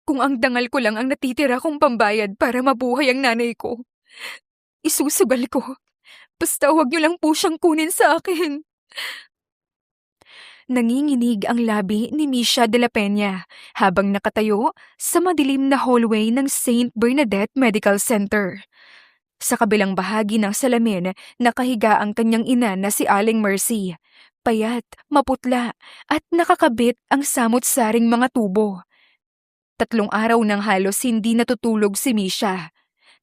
Kung ang dangal ko lang ang natitira kong pambayad para mabuhay ang nanay ko, isusugal ko. Basta huwag niyo lang po siyang kunin sa akin. Nanginginig ang labi ni Misha de la Peña habang nakatayo sa madilim na hallway ng Saint Bernadette Medical Center. Sa kabilang bahagi ng salamin, nakahiga ang kanyang ina na si Aling Mercy. Payat, maputla, at nakakabit ang samot-saring mga tubo. 3 araw nang halos hindi natutulog si Misha.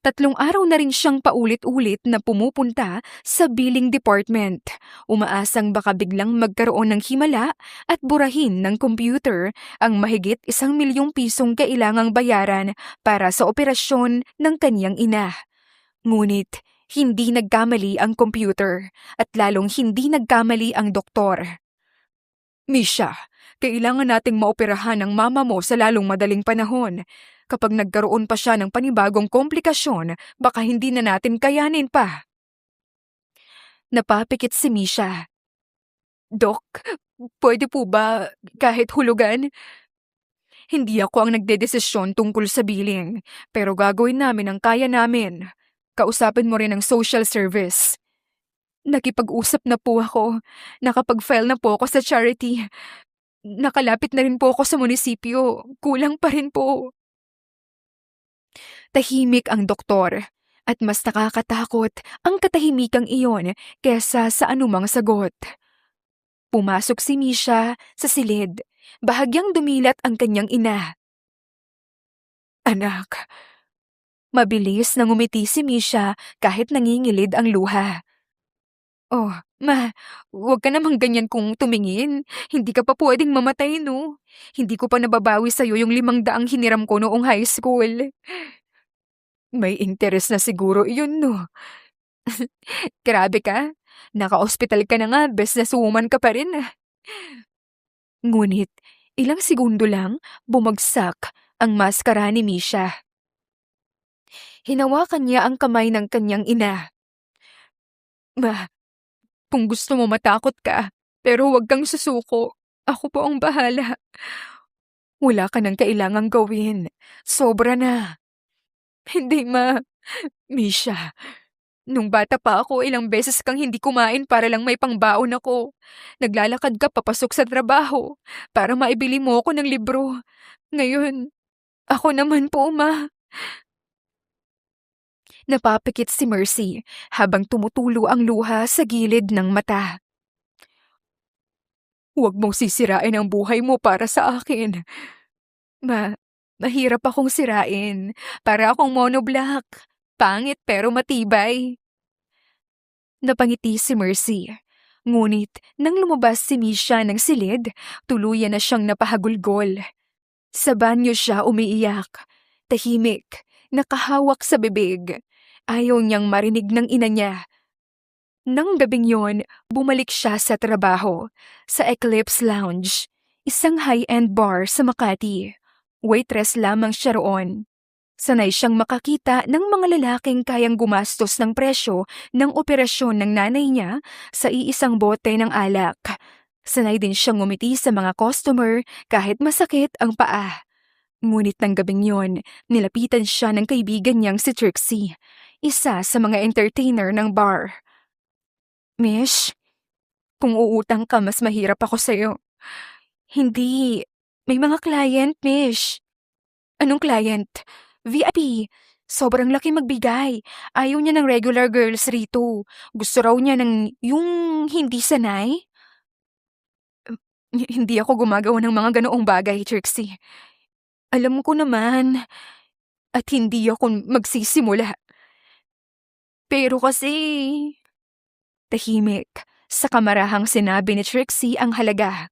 3 araw na rin siyang paulit-ulit na pumupunta sa billing department. Umaasang baka biglang magkaroon ng himala at burahin ng computer ang mahigit 1 milyong pisong kailangang bayaran para sa operasyon ng kanyang ina. Ngunit hindi nagkamali ang computer at lalong hindi nagkamali ang doktor. Misha, kailangan nating maoperahan ang mama mo sa lalong madaling panahon. Kapag nagkaroon pa siya ng panibagong komplikasyon, baka hindi na natin kayanin pa. Napapikit si Misha. Dok, pwede po ba kahit hulugan? Hindi ako ang nagdedesisyon tungkol sa billing, pero gagawin namin ang kaya namin. Kausapin mo rin ang social service. Nakipag-usap na po ako. Nakapag-file na po ako sa charity. Nakalapit na rin po ako sa munisipyo. Kulang pa rin po. Tahimik ang doktor at mas nakakatakot ang katahimikang iyon kesa sa anumang sagot. Pumasok si Misha sa silid. Bahagyang dumilat ang kanyang ina. Anak. Mabilis na ngumiti si Misha kahit nangingilid ang luha. Oh, ma, huwag ka namang ganyan kung tumingin. Hindi ka pa pwedeng mamatay, no? Hindi ko pa nababawi sa'yo yung 500 hiniram ko noong high school. May interes na siguro iyon, no? Grabe ka. Naka-ospital ka na nga, bes na suman ka pa rin. Ngunit, ilang segundo lang, bumagsak ang maskara ni Misha. Hinawakan niya ang kamay ng kanyang ina. Ma, kung gusto mo matakot ka, pero huwag kang susuko. Ako po ang bahala. Wala ka nang kailangang gawin. Sobra na. Hindi, ma. Misha, nung bata pa ako, ilang beses kang hindi kumain para lang may pangbaon ako. Naglalakad ka papasok sa trabaho para maibili mo ako ng libro. Ngayon, ako naman po, ma. Napapikit si Mercy habang tumutulo ang luha sa gilid ng mata. Huwag mong sisirain ang buhay mo para sa akin. Mahirap akong sirain. Para akong monoblock. Pangit pero matibay. Napangiti si Mercy. Ngunit nang lumabas si Misha ng silid, tuluyan na siyang napahagulgol. Sa banyo siya umiiyak. Tahimik, nakahawak sa bibig. Ayaw niyang marinig ng ina niya. Nang gabing yon, bumalik siya sa trabaho, sa Eclipse Lounge, isang high-end bar sa Makati. Waitress lamang siya roon. Sanay siyang makakita ng mga lalaking kayang gumastos ng presyo ng operasyon ng nanay niya sa iisang bote ng alak. Sanay din siyang ngumiti sa mga customer kahit masakit ang paa. Ngunit ng gabing yon, nilapitan siya ng kaibigan niyang si Trixie, isa sa mga entertainer ng bar. Mish, kung uutang ka, mas mahirap ako sa'yo. Hindi. May mga client, Mish. Anong client? VIP. Sobrang laki magbigay. Ayaw niya ng regular girls rito. Gusto raw niya ng yung hindi sanay. Hindi ako gumagawa ng mga ganoong bagay, Trixie. Alam ko naman. At hindi ako magsisimula. Pero kasi... Tahimik. Sa kamarahang sinabi ni Trixie ang halaga.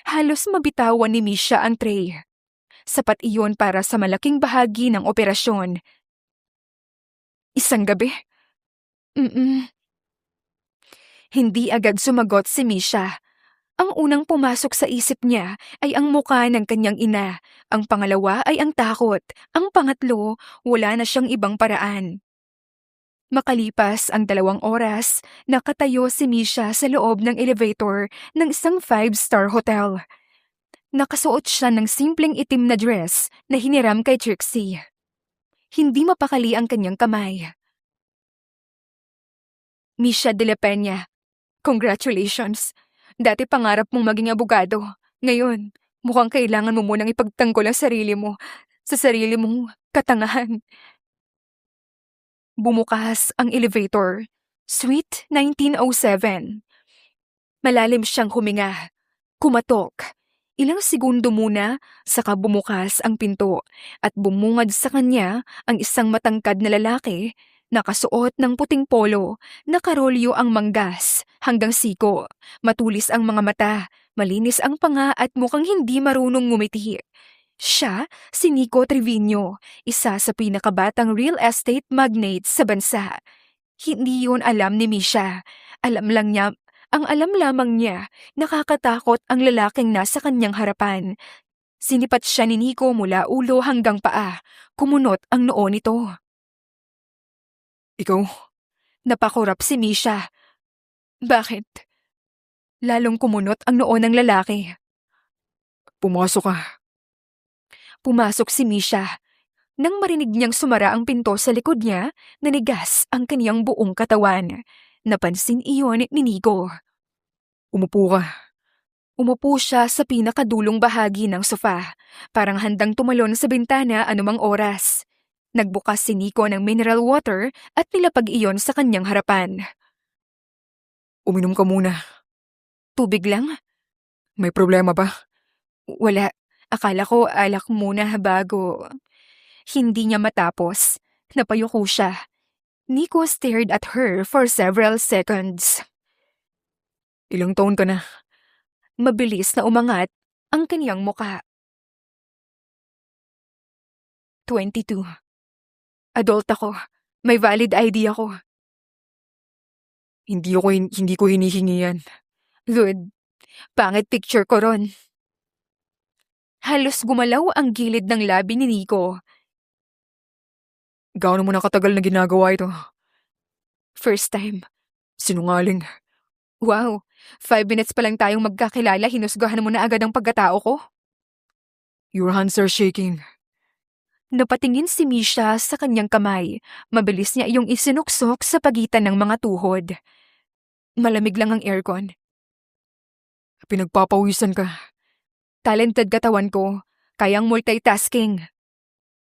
Halos mabitawan ni Misha ang tray. Sapat iyon para sa malaking bahagi ng operasyon. Isang gabi? Hindi agad sumagot si Misha. Ang unang pumasok sa isip niya ay ang muka ng kanyang ina. Ang pangalawa ay ang takot. Ang pangatlo, wala na siyang ibang paraan. Makalipas ang 2 oras, nakatayo si Misha sa loob ng elevator ng isang 5-star hotel. Nakasuot siya ng simpleng itim na dress na hiniram kay Trixie. Hindi mapakali ang kanyang kamay. Misha de la Peña, congratulations. Dati pangarap mong maging abogado. Ngayon, mukhang kailangan mo munang ipagtanggol ang sarili mo sa sarili mong katangahan. Bumukas ang elevator. Suite 1907. Malalim siyang huminga. Kumatok. Ilang segundo muna, saka bumukas ang pinto at bumungad sa kanya ang isang matangkad na lalaki, nakasuot ng puting polo, nakarolyo ang manggas hanggang siko, matulis ang mga mata, malinis ang panga at mukhang hindi marunong ngumiti. Siya, si Nico Trevino, isa sa pinakabatang real estate magnate sa bansa. Hindi yun alam ni Misha. Ang alam lamang niya, nakakatakot ang lalaking nasa kanyang harapan. Sinipat siya ni Nico mula ulo hanggang paa. Kumunot ang noo nito. Ikaw? Napakurap si Misha. Bakit? Lalong kumunot ang noo ng lalaki. Pumasok ka. Pumasok si Misha. Nang marinig niyang sumara ang pinto sa likod niya, nanigas ang kaniyang buong katawan. Napansin iyon ni Nico. Umupo ka. Umupo siya sa pinakadulong bahagi ng sofa, parang handang tumalon sa bintana anumang oras. Nagbukas si Nico ng mineral water at nilapag iyon sa kanyang harapan. Uminom ka muna. Tubig lang? May problema ba? Wala. Akala ko alak muna bago. Hindi niya matapos. Napayuko siya. Nico stared at her for several seconds. Ilang taon ka na? Mabilis na umangat ang kaniyang muka. 22. Adult ako. May valid ID ako. Hindi ko hinihingi yan. Good. Pangit picture ko ron. Halos gumalaw ang gilid ng labi ni Nico. Gaano mo na katagal na ginagawa ito? First time. Sinungaling. Wow, 5 minutes pa lang tayong magkakilala, hinusgahan mo na agad ang pagkatao ko? Your hands are shaking. Napatingin si Misha sa kanyang kamay. Mabilis niya iyong isinuksok sa pagitan ng mga tuhod. Malamig lang ang aircon. Pinagpapawisan ka. Talented katawan ko, kayang multitasking.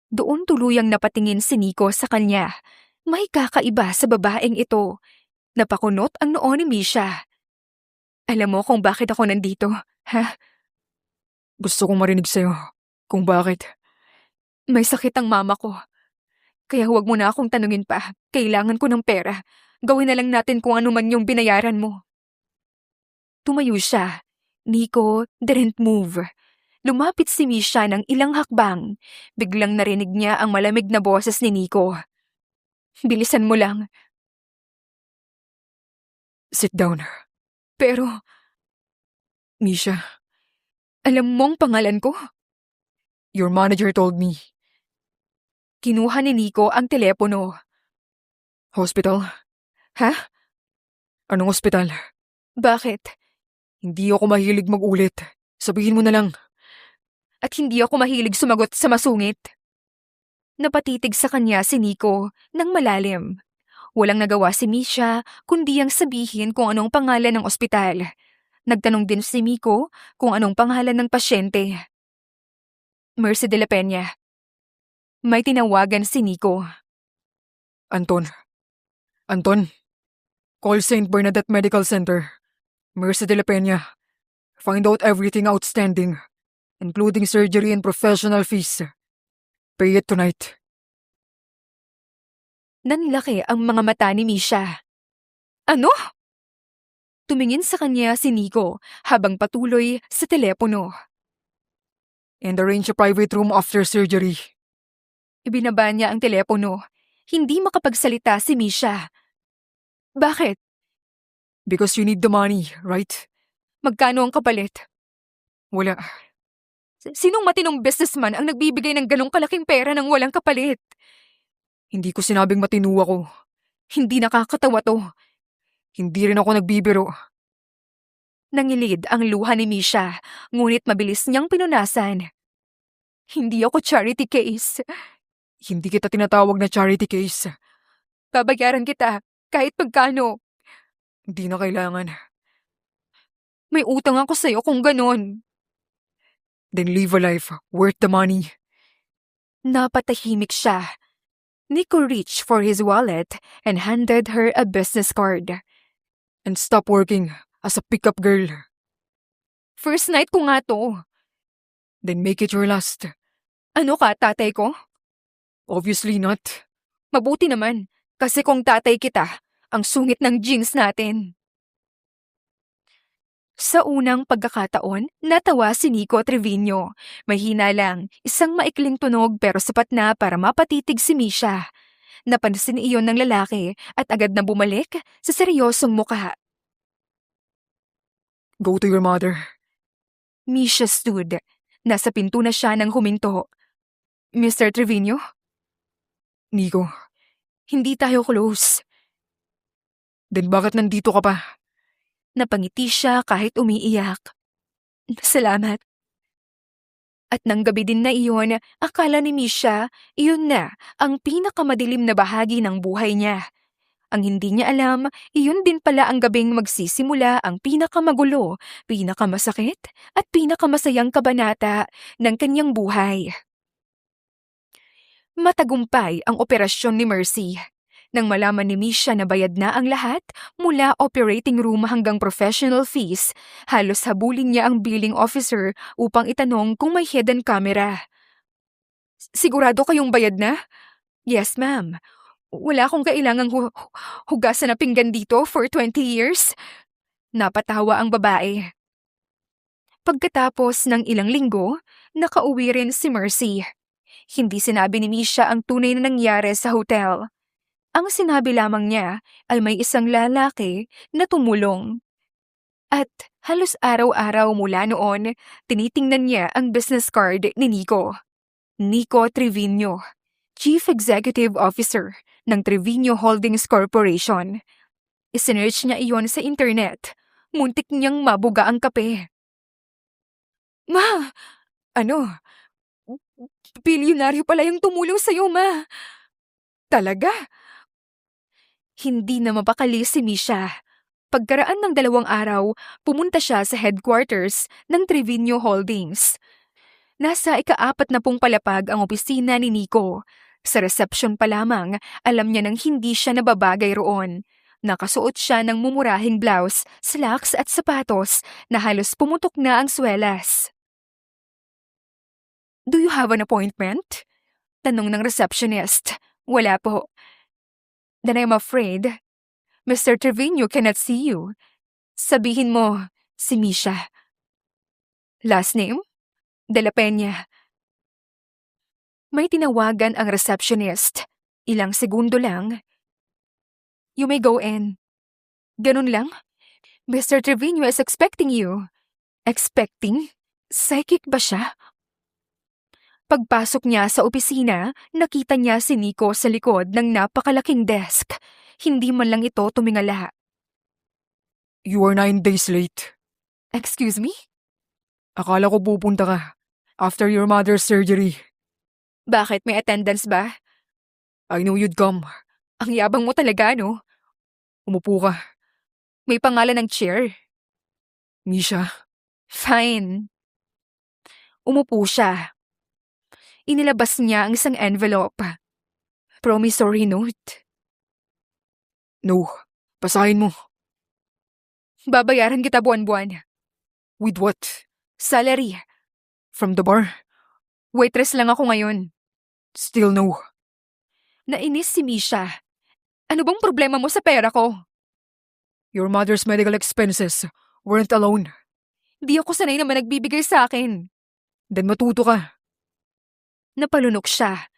Doon tuluyang napatingin si Nico sa kanya. May kakaiba sa babaeng ito. Napakunot ang noo ni Misha. Alam mo kung bakit ako nandito, ha? Gusto kong marinig sa'yo. Kung bakit. May sakit ang mama ko. Kaya huwag mo na akong tanungin pa. Kailangan ko ng pera. Gawin na lang natin kung ano man yung binayaran mo. Tumayo siya. Nico didn't move. Lumapit si Misha ng ilang hakbang. Biglang narinig niya ang malamig na boses ni Nico. Bilisan mo lang. Sit down. Pero, Misha, alam mong pangalan ko? your manager told me. Kinuha ni Nico ang telepono. Hospital? Ha? Anong ospital? Bakit? Hindi ako mahilig mag-ulit. Sabihin mo na lang. At hindi ako mahilig sumagot sa masungit. Napatitig sa kanya si Nico ng malalim. Walang nagawa si Misha kundi ang sabihin kung anong pangalan ng ospital. Nagtanong din si Nico kung anong pangalan ng pasyente. Mercy de la Peña. May tinawagan si Nico. Anton. Anton. Call St. Bernadette Medical Center. Mercy de la Peña. Find out everything outstanding, including surgery and professional fees. Pay it tonight. Nanlaki ang mga mata ni Misha. Ano? Tumingin sa kanya si Nico habang patuloy sa telepono. And arrange a private room after surgery. Ibinaba niya ang telepono. Hindi makapagsalita si Misha. Bakit? Because you need the money, right? Magkano ang kapalit? Wala. Sinong matinong businessman ang nagbibigay ng ganong kalaking pera nang walang kapalit? Hindi ko sinabing matino ako. Hindi nakakatawa to. Hindi rin ako nagbibiro. Nangilid ang luha ni Misha, ngunit mabilis niyang pinunasan. Hindi ako charity case. Hindi kita tinatawag na charity case. Babayaran kita, kahit pagkano. Hindi na kailangan. May utang ako sa'yo kung ganon. Then live a life worth the money. Napatahimik siya. Nico reached for his wallet and handed her a business card. And stop working as a pickup girl. First night ko nga to. Then make it your last. Ano ka, tatay ko? Obviously not. Mabuti naman, kasi kung tatay kita, ang sungit ng jeans natin. Sa unang pagkakataon, natawa si Nico Trevino. Mahina lang, isang maikling tunog pero sapat na para mapatitig si Misha. Napansin iyon ng lalaki at agad na bumalik sa seryosong mukha. Go to your mother. Misha stood. Nasa pinto na siya nang huminto. Mr. Trevino, Nico, hindi tayo close. then bakit nandito ka pa? Napangiti siya kahit umiiyak. Salamat. At nang gabi din na iyon, akala ni Misha, iyon na ang pinakamadilim na bahagi ng buhay niya. Ang hindi niya alam, iyon din pala ang gabing magsisimula ang pinakamagulo, pinakamasakit at pinakamasayang kabanata ng kanyang buhay. Matagumpay ang operasyon ni Mercy. Nang malaman ni Misha na bayad na ang lahat, mula operating room hanggang professional fees, halos habulin niya ang billing officer upang itanong kung may hidden camera. Sigurado kayong bayad na? Yes, ma'am. Wala akong kailangang hugasan na pinggan dito for 20 years. Napatawa ang babae. Pagkatapos ng ilang linggo, nakauwi rin si Mercy. Hindi sinabi ni Misha ang tunay na nangyari sa hotel. Ang sinabi lamang niya ay may isang lalaki na tumulong. At halos araw-araw mula noon, tinitingnan niya ang business card ni Nico. Nico Trevino, Chief Executive Officer ng Trevino Holdings Corporation. Isinearch niya iyon sa internet. Muntik niyang mabuga ang kape. Ma! Ano? Bilyonaryo pala yung tumulong sa'yo, ma. Talaga? Hindi na mapakali si Misha. Pagkaraan ng 2 araw, pumunta siya sa headquarters ng Trevino Holdings. Nasa ika-40 palapag ang opisina ni Nico. Sa reception pa lamang, alam niya nang hindi siya nababagay roon. Nakasuot siya ng mumurahing blouse, slacks at sapatos na halos pumutok na ang swelas. Do you have an appointment? Tanong ng receptionist. Wala po. Then I'm afraid, Mr. Trevino cannot see you. Sabihin mo, si Misha. Last name? De La Peña. May tinawagan ang receptionist. Ilang segundo lang. You may go in. Ganun lang? Mr. Trevino is expecting you. Expecting? Psychic ba siya? Pagpasok niya sa opisina, nakita niya si Nico sa likod ng napakalaking desk. Hindi man lang ito tumingala. You are 9 days late. Excuse me? Akala ko pupunta ka after your mother's surgery. Bakit, may attendance ba? I knew you'd come. Ang yabang mo talaga, no? Umupo ka. May pangalan ng chair. Misha, Fine. Umupo siya. Inilabas niya ang isang envelope. Promissory note. no. Basahin mo. Babayaran kita buwan-buwan. With what? Salary. From the bar? Waitress lang ako ngayon. Still no. Nainis si Misha. Ano bang problema mo sa pera ko? Your mother's medical expenses weren't alone. Di ako sanay naman nagbibigay sa akin. Then matuto ka. Napalunok siya.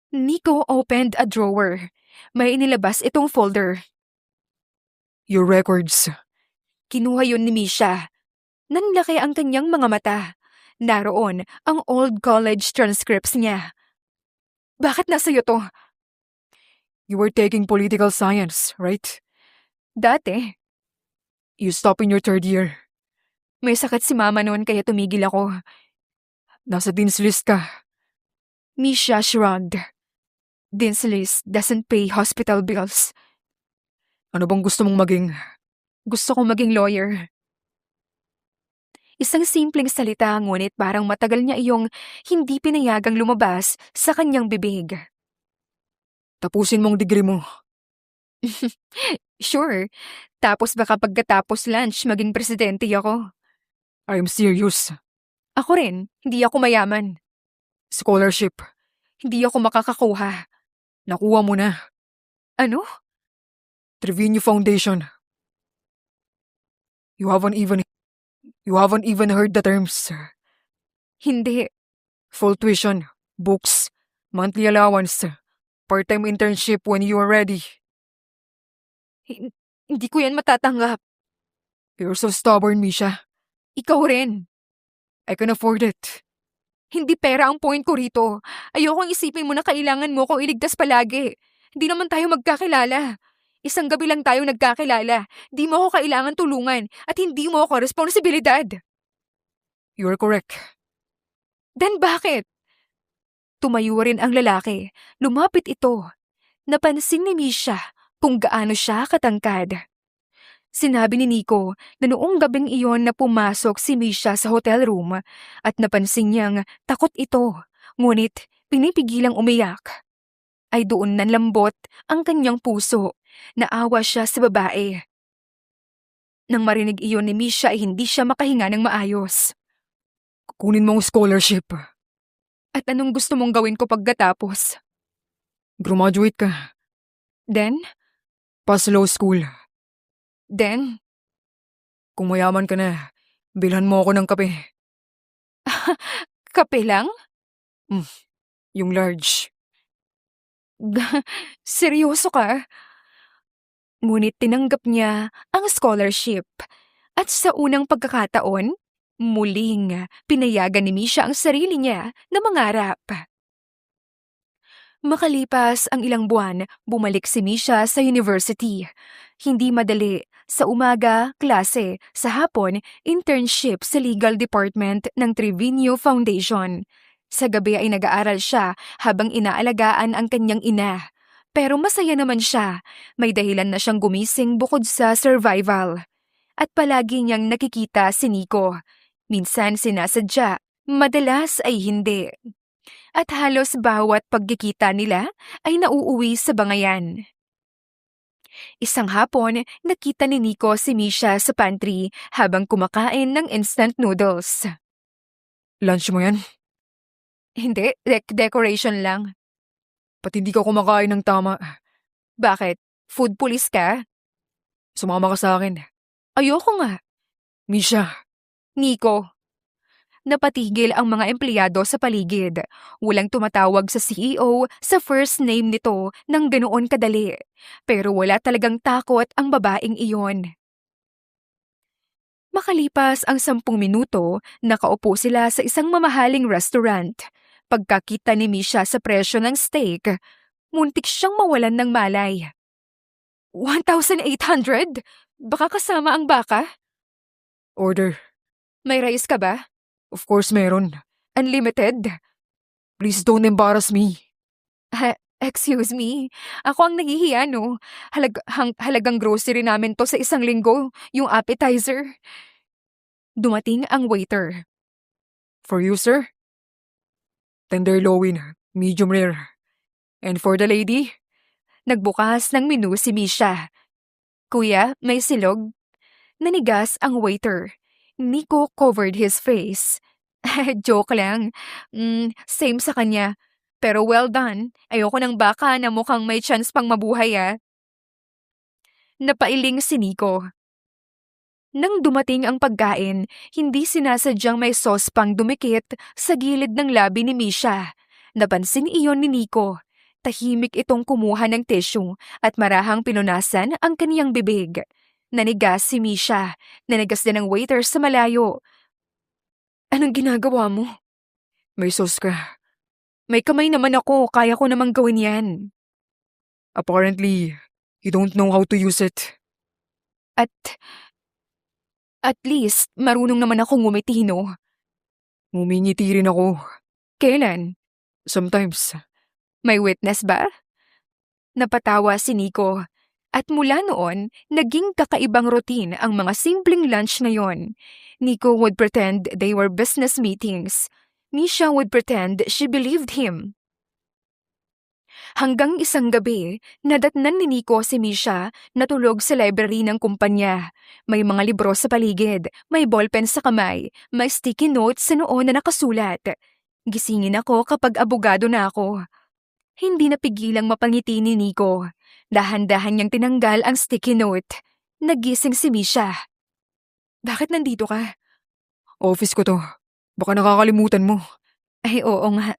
Nico opened a drawer. May inilabas itong folder. Your records. Kinuha yun ni Misha. Nanlaki ang kanyang mga mata. Naroon ang old college transcripts niya. Bakit nasa iyo to? You were taking political science, right? Dati, You stopped in your 3rd year. May sakit si mama noon kaya tumigil ako. Nasa dean's list ka. Misha shrugged. Dean's list doesn't pay hospital bills. Ano bang gusto mong maging? Gusto kong maging lawyer. Isang simpleng salita ngunit parang matagal niya iyong hindi pinayagang lumabas sa kanyang bibig. Tapusin mong degree mo. Sure, tapos baka pagkatapos lunch maging presidente ako. I'm serious. Ako rin, hindi ako mayaman. Scholarship. Hindi ako makakakuha. Nakuha mo na. Ano? Trevino Foundation. You haven't even heard the terms. Hindi. Full tuition, books, monthly allowance, part-time internship when you are ready. Hindi ko yan matatanggap. You're so stubborn, Misha. Ikaw rin. I can afford it. Hindi pera ang point ko rito. Ayokong isipin mo na kailangan mo kong iligtas palagi. Hindi naman tayo magkakilala. Isang gabi lang tayo nagkakilala. Di mo ako kailangan tulungan at hindi mo ako responsibilidad. You're correct. Then bakit? Tumayo rin ang lalaki. Lumapit ito. Napansin ni Misha kung gaano siya katangkad. Sinabi ni Nico na noong gabing iyon na pumasok si Misha sa hotel room at napansin niyang takot ito, ngunit pinipigilang umiyak. Ay doon nanlambot ang kanyang puso, naawa siya sa babae. Nang marinig iyon ni Misha ay hindi siya makahinga ng maayos. Kunin mo ang scholarship. At anong gusto mong gawin ko pagkatapos? Graduate ka. Then? Pass law school. Then? Kung mayaman ka na, bilhan mo ako ng kape. Kape lang? Yung large. Seryoso ka? Ngunit tinanggap niya ang scholarship. At sa unang pagkakataon, muling pinayagan ni Misha ang sarili niya na mangarap. Makalipas ang ilang buwan, bumalik si Misha sa university. Hindi madali. Sa umaga, klase. Sa hapon, internship sa legal department ng Trevino Foundation. Sa gabi ay nag-aaral siya habang inaalagaan ang kanyang ina. Pero masaya naman siya. May dahilan na siyang gumising bukod sa survival. At palagi niyang nakikita si Nico. Minsan sinasadya, madalas ay hindi. At halos bawat pagkikita nila ay nauuwi sa bangayan. Isang hapon, nakita ni Nico si Misha sa pantry habang kumakain ng instant noodles. Lunch mo yan? Hindi, decoration lang. Pati hindi ka kumakain ng tama. Bakit? Food police ka? Sumama ka sa akin. Ayoko nga. Misha, Nico. Napatigil ang mga empleyado sa paligid. Walang tumatawag sa CEO sa first name nito ng ganoon kadali. Pero wala talagang takot ang babaeng iyon. Makalipas ang 10 minuto, nakaupo sila sa isang mamahaling restaurant. Pagkakita ni Misha sa presyo ng steak, muntik siyang mawalan ng malay. 1,800? Baka kasama ang baka? order. May rice ka ba? Of course meron. Unlimited? Please don't embarrass me. Excuse me, ako ang nahihiya no. Halagang grocery namin to sa isang linggo, yung appetizer. Dumating ang waiter. For you, sir? Tenderloin, medium rare. And for the lady? Nagbukas ng menu si Misha. Kuya, may silog? Nanigas ang waiter. Nico covered his face. Joke lang. Same sa kanya. Pero well done. Ayoko ng baka na mukhang may chance pang mabuhay Napailing si Nico. Nang dumating ang pagkain, hindi sinasadyang may sauce pang dumikit sa gilid ng labi ni Misha. Napansin iyon ni Nico. Tahimik itong kumuha ng tissue at marahang pinunasan ang kaniyang bibig. Nanigas si Misha. Nanigas din ang waiter sa malayo. Anong ginagawa mo? May sauce ka. May kamay naman ako, kaya ko namang gawin yan. Apparently, you don't know how to use it. At At least, marunong naman akong ngumiti, no? Ngumingiti rin ako. Kailan? Sometimes. May witness ba? Napatawa si Nico. At mula noon, naging kakaibang routine ang mga simpleng lunch na yon. Nico would pretend they were business meetings. Misha would pretend she believed him. Hanggang isang gabi, nadatnan ni Nico si Misha na tulog sa library ng kumpanya. May mga libro sa paligid, may ballpen sa kamay, may sticky notes sa noo na nakasulat. Gisingin ako kapag abogado na ako. Hindi napigilang mapangiti ni Nico. Dahan-dahan niyang tinanggal ang sticky note. Nagising si Misha. Bakit nandito ka? Office ko to. Baka nakakalimutan mo. Ay oo nga.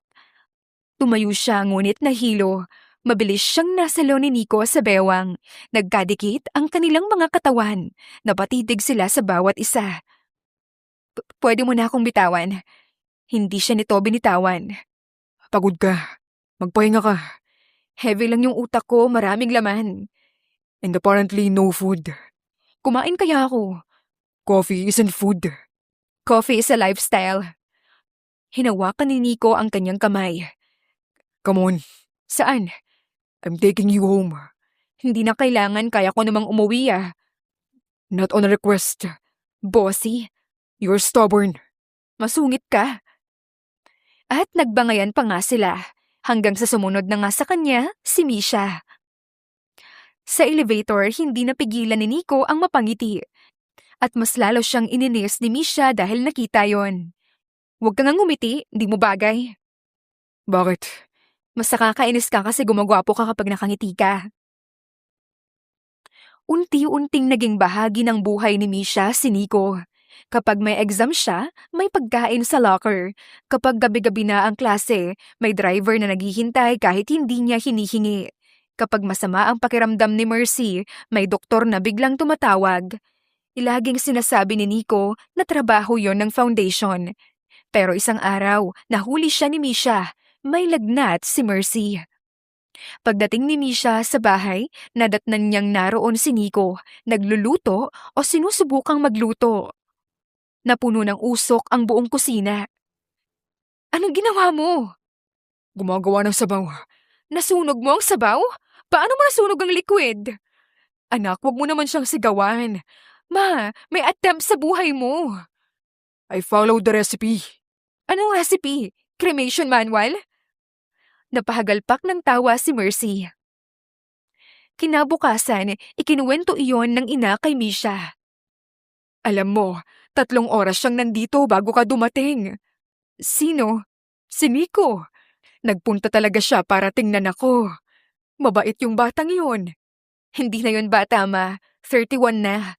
Tumayo siya ngunit nahilo. Mabilis siyang nasalo ni Nico sa bewang. Nagkadikit ang kanilang mga katawan. Napatitig sila sa bawat isa. Pwede mo na akong bitawan. Hindi siya nito binitawan. Pagod ka. Magpahinga ka. Heavy lang yung utak ko, maraming laman. And apparently no food. Kumain kaya ako. Coffee isn't food. Coffee is a lifestyle. Hinawakan ni Nico ang kanyang kamay. Come on. Saan? I'm taking you home. Hindi na kailangan, kaya ko namang umuwi ah. Not on a request. Bossy, You're stubborn. masungit ka. At nagbangayan pa nga sila, hanggang sa sumunod na nga sa kanya si Misha. Sa elevator, hindi napigilan ni Nico ang mapangiti. At mas lalo siyang ininis ni Misha dahil nakita yon. Huwag ka nga ngumiti, di mo bagay. Bakit? Mas nakakainis ka kasi gumagwapo ka kapag nakangiti ka. Unti-unting naging bahagi ng buhay ni Misha si Nico. Kapag may exam siya, may pagkain sa locker. Kapag gabi-gabi na ang klase, may driver na naghihintay kahit hindi niya hinihingi. Kapag masama ang pakiramdam ni Mercy, may doktor na biglang tumatawag. Ilaging sinasabi ni Nico na trabaho yon ng foundation. Pero isang araw, nahuli siya ni Misha. May lagnat si Mercy. Pagdating ni Misha sa bahay, nadatnan niyang naroon si Nico, nagluluto o sinusubukang magluto. Napuno ng usok ang buong kusina. Anong ginawa mo? Gumagawa ng sabaw. Nasunog mo ang sabaw? Paano mo nasunog ang liquid? Anak, wag mo naman siyang sigawan. Ma, may attempt sa buhay mo. I followed the recipe. Anong recipe? Cremation manual? Napahagalpak ng tawa si Mercy. Kinabukasan, ikinuwento iyon ng ina kay Misha. Alam mo, 3 oras siyang nandito bago ka dumating. Sino? Si Nico. Nagpunta talaga siya para tingnan ako. Mabait yung batang yun. Hindi na yun bata, ma. 31 na.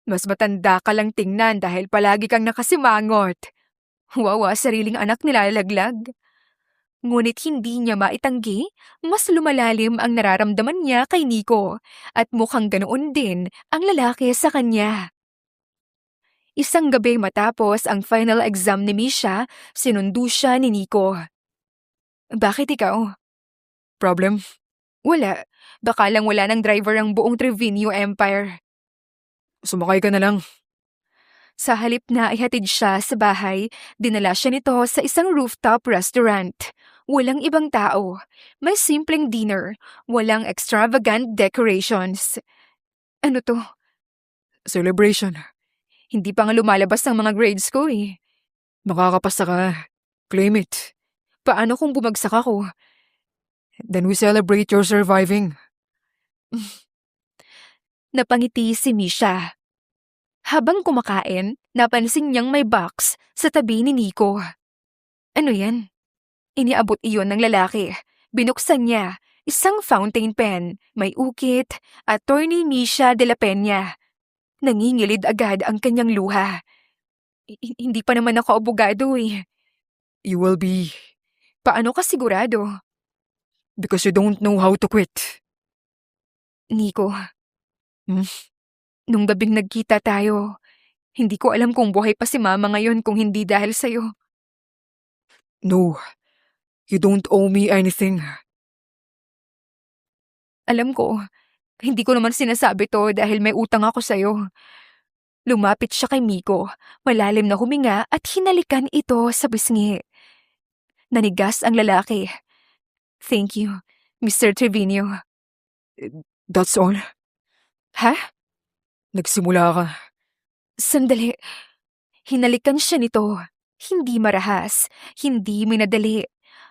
Mas matanda ka lang tingnan dahil palagi kang nakasimangot. Wawa, sariling anak nilalaglag. Ngunit hindi niya maitanggi, mas lumalalim ang nararamdaman niya kay Nico at mukhang ganoon din ang lalaki sa kanya. Isang gabi matapos ang final exam ni Misha, sinundo siya ni Nico. Bakit ikaw? Problem? Wala. Baka lang wala ng driver ang buong Trevino Empire. Sumakay ka na lang. Sa halip na ihatid siya sa bahay, dinala siya nito sa isang rooftop restaurant. Walang ibang tao. May simpleng dinner. Walang extravagant decorations. Ano to? Celebration. Hindi pa nga lumalabas ang mga grades ko eh. Makakapasa ka. Claim it. Paano kung bumagsak ako? Then we celebrate your surviving. Napangiti si Misha. Habang kumakain, napansin niyang may box sa tabi ni Nico. Ano yan? Iniabot iyon ng lalaki. Binuksan niya. Isang fountain pen, may ukit, Attorney Misha de la Peña. Nangingilid agad ang kanyang luha. Hindi pa naman ako abogado eh. You will be. Paano ka sigurado? Because you don't know how to quit. Nico, Hmm? nung gabing nagkita tayo, hindi ko alam kung buhay pa si Mama ngayon kung hindi dahil sa'yo. No. You don't owe me anything. Alam ko, hindi ko naman sinasabi to dahil may utang ako sa'yo. Lumapit siya kay Miko, malalim na huminga at hinalikan ito sa pisngi. Nanigas ang lalaki. Thank you, Mr. Trevino. That's all. Ha? Nagsimula ka. Sandali. Hinalikan siya nito. Hindi marahas, hindi minadali.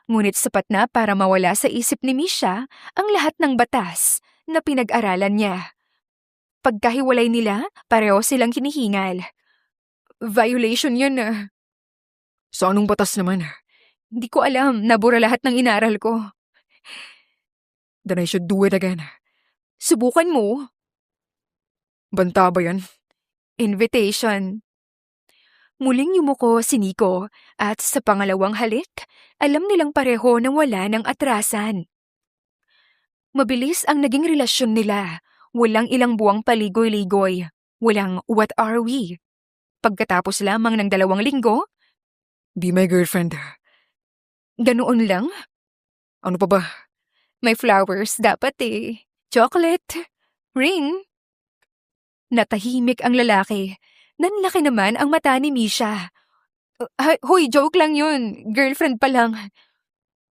Ngunit sapat na para mawala sa isip ni Misha ang lahat ng batas na pinag-aralan niya. Pagkahiwalay nila, pareho silang hinihingal. Violation yun ah. Sa anong batas naman? Hindi ko alam, nabura lahat ng inaral ko. Then I should do it again. Subukan mo. Banta ba yan? Invitation. Muling yumuko si Nico at sa pangalawang halik, alam nilang pareho nang wala ng atrasan. Mabilis ang naging relasyon nila. Walang ilang buwang paligoy-ligoy. Walang what are we? Pagkatapos lamang ng 2 linggo, Be my girlfriend. ganoon lang. Ano pa ba? May flowers dapat eh. Chocolate. Ring. Natahimik ang lalaki. Nanlaki naman ang mata ni Misha. Hoy, joke lang yun. Girlfriend pa lang.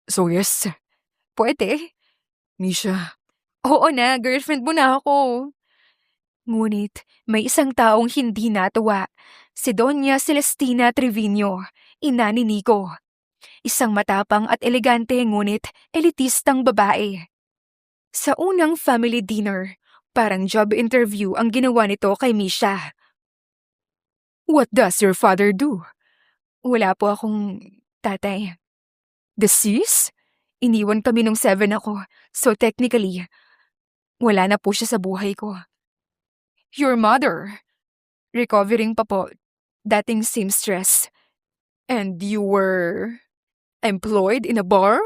So yes, Pwede. Misha. Oo na, girlfriend mo na ako. Ngunit may isang taong hindi natuwa. Si Doña Celestina Trevino, ina ni Nico. Isang matapang at elegante ngunit elitistang babae. Sa unang family dinner, parang job interview ang ginawa nito kay Misha. What does your father do? Wala po akong tatay. Deceased? Iniwan kami nung 7 ako, so technically, wala na po siya sa buhay ko. Your mother? Recovering pa po, dating seamstress. And you were employed in a bar?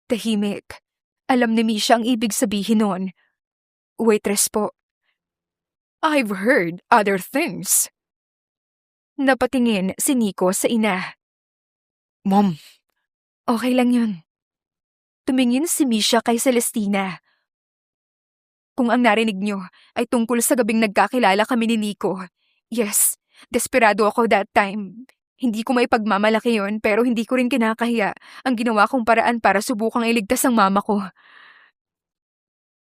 Tahimik. Alam ni Misha ang ibig sabihin nun. Waitress po. I've heard other things. Napatingin si Nico sa ina. Mom, Okay lang yun. Tumingin si Misha kay Celestina. Kung ang narinig niyo ay tungkol sa gabing nagkakilala kami ni Nico, yes, desperado ako that time. Hindi ko maipagmamalaki yon pero hindi ko rin kinakahiya ang ginawa kong paraan para subukang iligtas ang mama ko.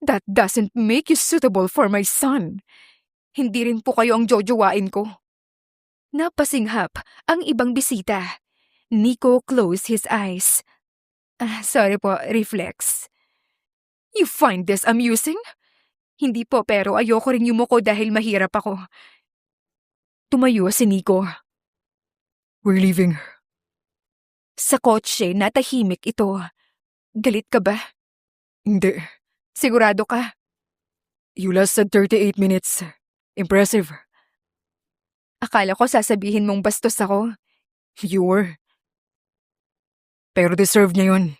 that doesn't make you suitable for my son. Hindi rin po kayo ang jojowain ko. Napasinghap ang ibang bisita. Nico closed his eyes. Sorry po, reflex. You find this amusing? Hindi po pero ayoko rin yumuko dahil mahirap ako. Tumayo si Nico. We're leaving. Sa kotse, natahimik ito. Galit ka ba? Hindi. Sigurado ka? You lasted 38 minutes. Impressive. Akala ko sasabihin mong bastos ako. You were. Pero deserve niya yun.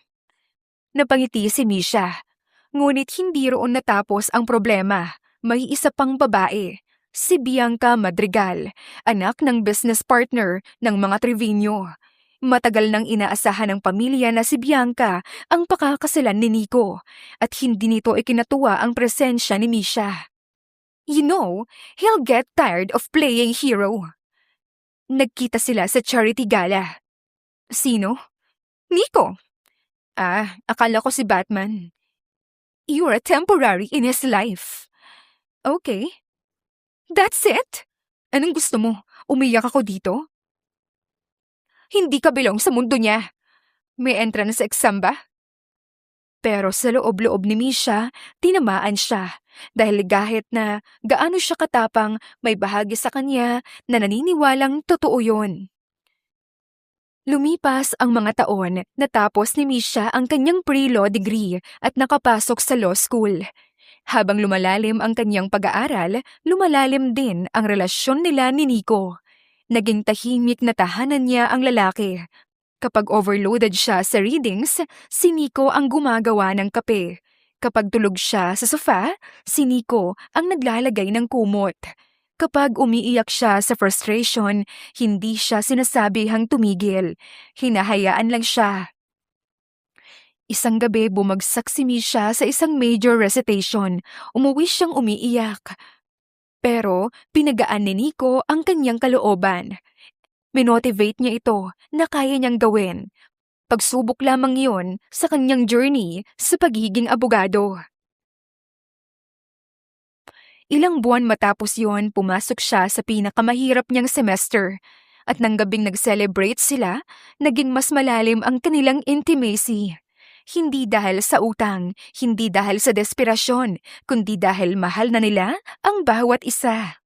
Napangiti si Misha. Ngunit hindi roon natapos ang problema. May isa pang babae. Si Bianca Madrigal, anak ng business partner ng mga Trevino. Matagal nang inaasahan ng pamilya na si Bianca ang pakakasalan ni Nico at hindi nito ikinatuwa ang presensya ni Misha. You know, he'll get tired of playing hero. Nagkita sila sa charity gala. Sino? Nico. Akala ko si Batman. You're a temporary in his life. Okay. That's it? Anong gusto mo? Umiyak ako dito? Hindi ka belong sa mundo niya. May entrance exam ba? Pero sa loob-loob ni Misha, tinamaan siya dahil kahit na gaano siya katapang may bahagi sa kanya na naniniwalang totoo yun. Lumipas ang mga taon, natapos ni Misha ang kanyang pre-law degree at nakapasok sa law school. Habang lumalalim ang kanyang pag-aaral, lumalalim din ang relasyon nila ni Nico. Naging tahimik na tahanan niya ang lalaki. Kapag overloaded siya sa readings, si Nico ang gumagawa ng kape. Kapag tulog siya sa sofa, si Nico ang naglalagay ng kumot. Kapag umiiyak siya sa frustration, hindi siya sinasabihang tumigil. Hinahayaan lang siya. Isang gabi bumagsak si Misha sa isang major recitation. Umuwi siyang umiiyak. Pero pinagaan ni Nico ang kanyang kalooban. Minotivate niya ito na kaya niyang gawin. Pagsubok lamang iyon sa kanyang journey sa pagiging abogado. Ilang buwan matapos yon, pumasok siya sa pinakamahirap niyang semester. At nang gabing nag-celebrate sila, naging mas malalim ang kanilang intimacy. Hindi dahil sa utang, hindi dahil sa desperasyon, kundi dahil mahal na nila ang bawat isa.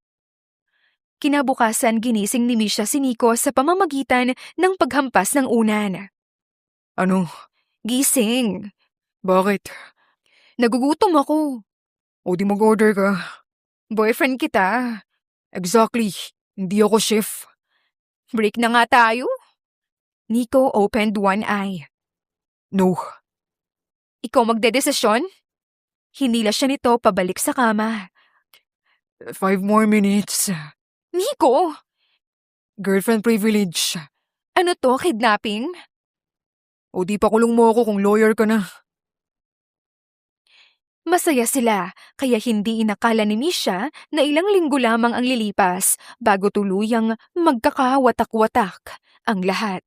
Kinabukasan ginising ni Misha si Nico sa pamamagitan ng paghampas ng unan. Ano? Gising. Bakit? Nagugutom ako. O di mag-order ka? Boyfriend kita. Exactly. Hindi ako chef. Break na nga tayo. Nico opened one eye. No. Ikaw magdedesisyon? Hinila siya nito pabalik sa kama. 5 more minutes. Nico! Girlfriend privilege. Ano to, kidnapping? O di pa kulong mo ako kung lawyer ka na. Masaya sila, kaya hindi inakala ni Misha na ilang linggo lamang ang lilipas bago tuluyang magkakawatak-watak ang lahat.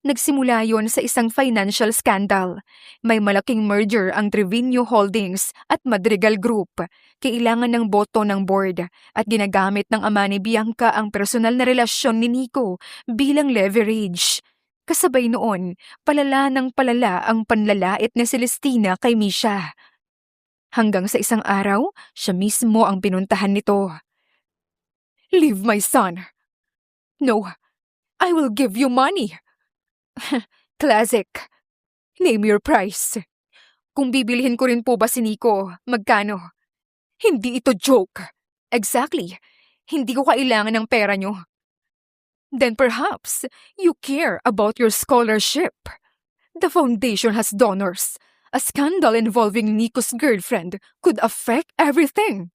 Nagsimula yon sa isang financial scandal. May malaking merger ang Trevino Holdings at Madrigal Group. Kailangan ng boto ng board at ginagamit ng ama ni Bianca ang personal na relasyon ni Nico bilang leverage. Kasabay noon, palala ng palala ang panlalait ni Celestina kay Misha. Hanggang sa isang araw, siya mismo ang pinuntahan nito. "Leave my son." "No, I will give you money." Classic. Name your price. Kung bibilihin ko rin po ba si Nico, magkano? Hindi ito joke. Exactly. Hindi ko kailangan ng pera nyo. Then perhaps you care about your scholarship. The foundation has donors. A scandal involving Nico's girlfriend could affect everything.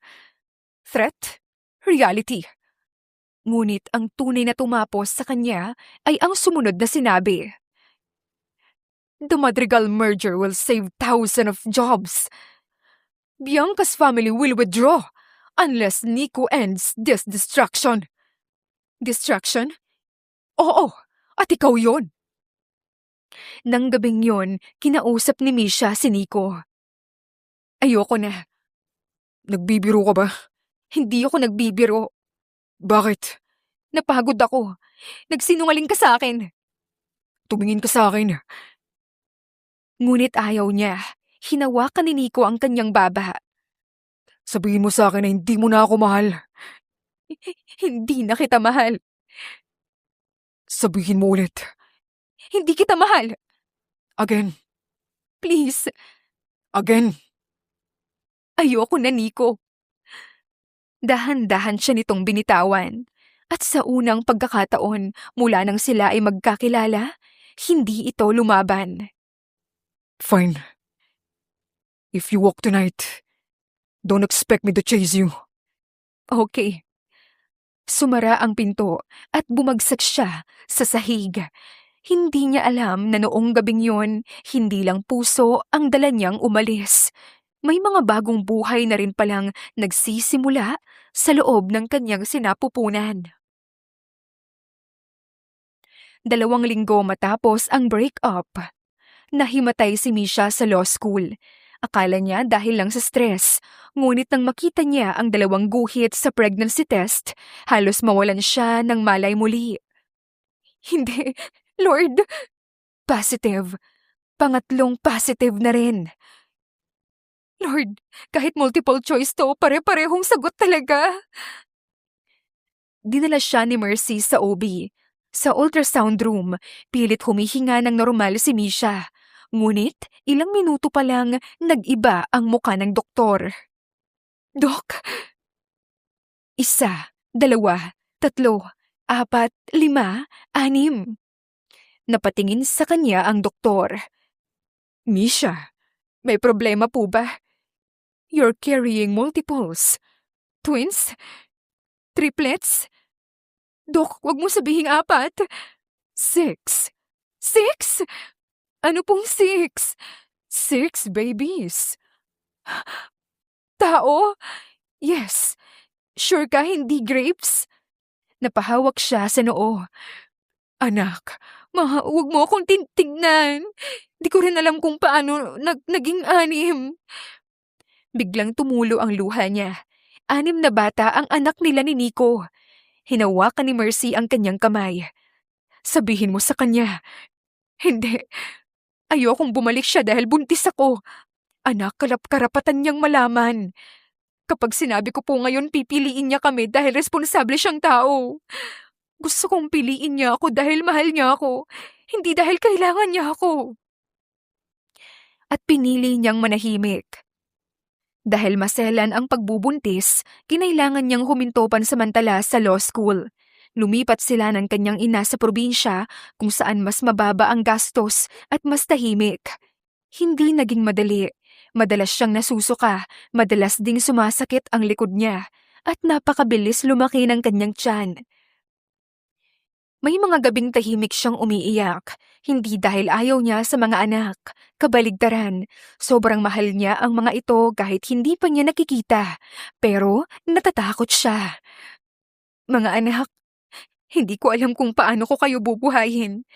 Threat? Reality. Ngunit ang tunay na tumapos sa kanya ay ang sumunod na sinabi. The Madrigal merger will save thousands of jobs. Bianca's family will withdraw unless Nico ends this destruction. Distraction? Oo, at ikaw yon. Nang gabing yon, kinausap ni Misha si Nico. Ayoko na. Nagbibiro ka ba? Hindi ako nagbibiro. Bakit? Napagod ako. Nagsinungaling ka sa akin. Tumingin ka sa akin. Ngunit ayaw niya. Hinawakan ni Nico ang kanyang baba. Sabihin mo sa akin na hindi mo na ako mahal. Hindi na kita mahal. Sabihin mo ulit. Hindi kita mahal. Again. Please. Again. Ayoko na, Nico. Dahan-dahan siya nitong binitawan. At sa unang pagkakataon, mula nang sila ay magkakilala, hindi ito lumaban. Fine. If you walk tonight, don't expect me to chase you. Okay. Sumara ang pinto at bumagsak siya sa sahig. Hindi niya alam na noong gabing yon, hindi lang puso ang dala niyang umalis. May mga bagong buhay na rin palang nagsisimula sa loob ng kanyang sinapupunan. 2 linggo matapos ang break-up, nahimatay si Misha sa law school. Akala niya dahil lang sa stress, ngunit nang makita niya ang 2 guhit sa pregnancy test, halos mawalan siya ng malay muli. Hindi, Lord! Positive. Pangatlong positive na rin. Lord, kahit multiple choice to, pare-parehong sagot talaga. Dinala siya ni Mercy sa OB. Sa ultrasound room, pilit humihinga ng normal si Misha. Ngunit, ilang minuto pa lang, nag-iba ang muka ng doktor. Dok! 1, 2, 3, 4, 5, 6. Napatingin sa kanya ang doktor. Misha, may problema po ba? You're carrying multiples. Twins? Triplets? Dok, wag mo sabihing 4. 6. 6? Ano pong 6? 6 babies. Tao? Yes. Sure ka hindi grapes? Napahawak siya sa noo. Anak, huwag mo akong tingnan. Di ko rin alam kung paano naging anim. Biglang tumulo ang luha niya. 6 na bata ang anak nila ni Nico. Hinawakan ni Mercy ang kanyang kamay. Sabihin mo sa kanya. Hindi. Ayokong bumalik siya dahil buntis ako. Anak, karapatan niyang malaman. Kapag sinabi ko po ngayon, pipiliin niya kami dahil responsable siyang tao. Gusto kong piliin niya ako dahil mahal niya ako, hindi dahil kailangan niya ako. At pinili niyang manahimik. Dahil maselan ang pagbubuntis, kinailangan niyang huminto pansamantala sa law school. Lumipat sila ng kanyang ina sa probinsya kung saan mas mababa ang gastos at mas tahimik. Hindi naging madali. Madalas siyang nasusuka, madalas ding sumasakit ang likod niya, at napakabilis lumaki ng kanyang tiyan. May mga gabing tahimik siyang umiiyak, hindi dahil ayaw niya sa mga anak. Kabaligtaran, sobrang mahal niya ang mga ito kahit hindi pa niya nakikita. Pero natatakot siya. Mga anak, hindi ko alam kung paano ko kayo bubuhayin.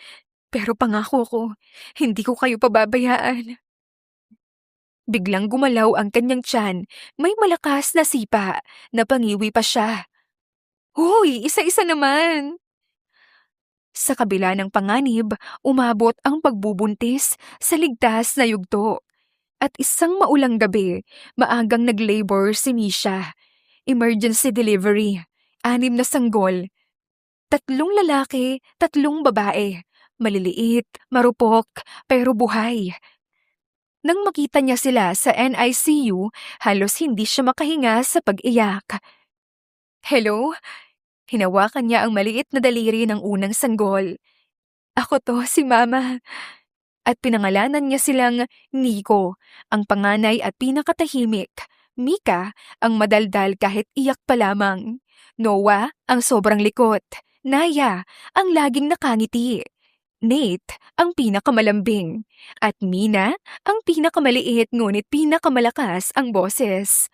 Pero pangako ko, hindi ko kayo pababayaan. Biglang gumalaw ang kanyang tiyan, may malakas na sipa, napangiwi pa siya. Hoy, isa-isa naman! Sa kabila ng panganib, umabot ang pagbubuntis sa ligtas na yugto. At isang maulang gabi, maagang nag-labor si Misha. Emergency delivery, 6 na sanggol. 3 lalaki, 3 babae. Maliliit, marupok, pero buhay. Nang makita niya sila sa NICU, halos hindi siya makahinga sa pag-iyak. Hello? Hinawakan niya ang maliit na daliri ng unang sanggol. Ako to, si Mama. At pinangalanan niya silang Nico, ang panganay at pinakatahimik. Mika, ang madaldal kahit iyak pa lamang. Noah, ang sobrang likot. Naya, ang laging nakangiti. Nate, ang pinakamalambing. At Mina, ang pinakamaliit ngunit pinakamalakas ang boses.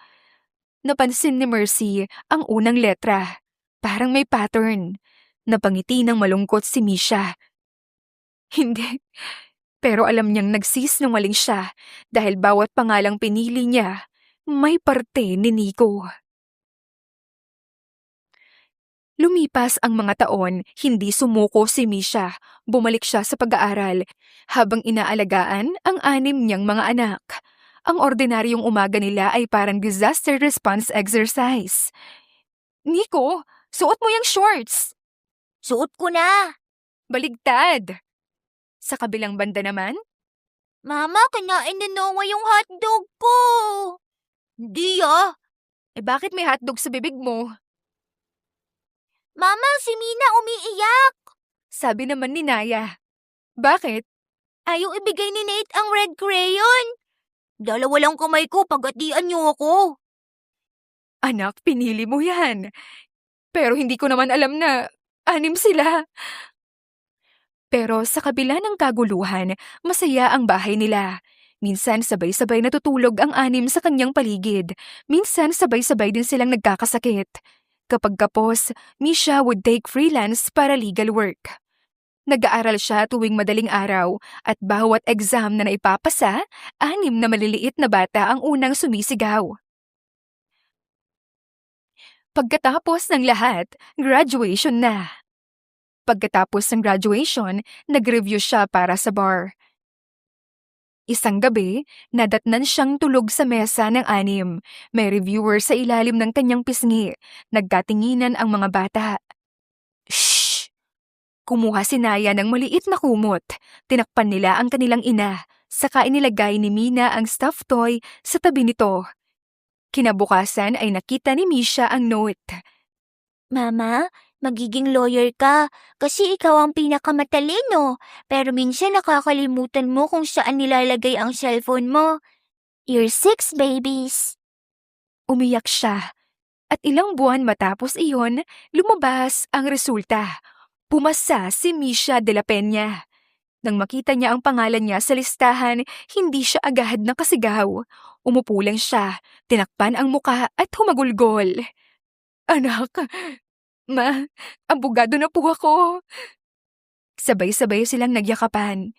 Napansin ni Mercy ang unang letra. Parang may pattern. Napangiti ng malungkot si Misha. Hindi. Pero alam niyang nagsisinungaling siya dahil bawat pangalang pinili niya, may parte ni Nico. Lumipas ang mga taon, hindi sumuko si Misha. Bumalik siya sa pag-aaral habang inaalagaan ang 6 niyang mga anak. Ang ordinaryong umaga nila ay parang disaster response exercise. Nico, suot mo yung shorts! Suot ko na! Baligtad! Sa kabilang banda naman, Mama, kinain ni Noah yung hotdog ko! Di bakit may hotdog sa bibig mo? Mama, si Mina umiiyak! Sabi naman ni Naya. Bakit? Ayaw ibigay ni Nate ang red crayon! Dalawa lang kamay ko, pagatian niyo ako! Anak, pinili mo yan. Pero hindi ko naman alam na 6 sila. Pero sa kabila ng kaguluhan, masaya ang bahay nila. Minsan sabay-sabay natutulog ang 6 sa kanyang paligid. Minsan sabay-sabay din silang nagkakasakit. Kapag kapos, Misha would take freelance para legal work. Nag-aaral siya tuwing madaling araw at bawat exam na naipapasa, 6 na maliliit na bata ang unang sumisigaw. Pagkatapos ng lahat, graduation na. Pagkatapos ng graduation, nag-review siya para sa bar. Isang gabi, nadatnan siyang tulog sa mesa ng 6. May reviewer sa ilalim ng kanyang pisngi. Nagkatinginan ang mga bata. Shh! Kumuha si Naya ng maliit na kumot. Tinakpan nila ang kanilang ina. Saka inilagay ni Mina ang stuffed toy sa tabi nito. Kinabukasan ay nakita ni Misha ang note. Mama, magiging lawyer ka kasi ikaw ang pinakamatalino. Pero minsan nakakalimutan mo kung saan nilalagay ang cellphone mo. You're 6 babies. Umiyak siya. At ilang buwan matapos iyon, lumabas ang resulta. Pumasa si Misha de la Peña. Nang makita niya ang pangalan niya sa listahan, hindi siya agad nakasigaw. Umupo lang siya, tinakpan ang muka at humagulgol. Anak, abogado na po ako. Sabay-sabay silang nagyakapan.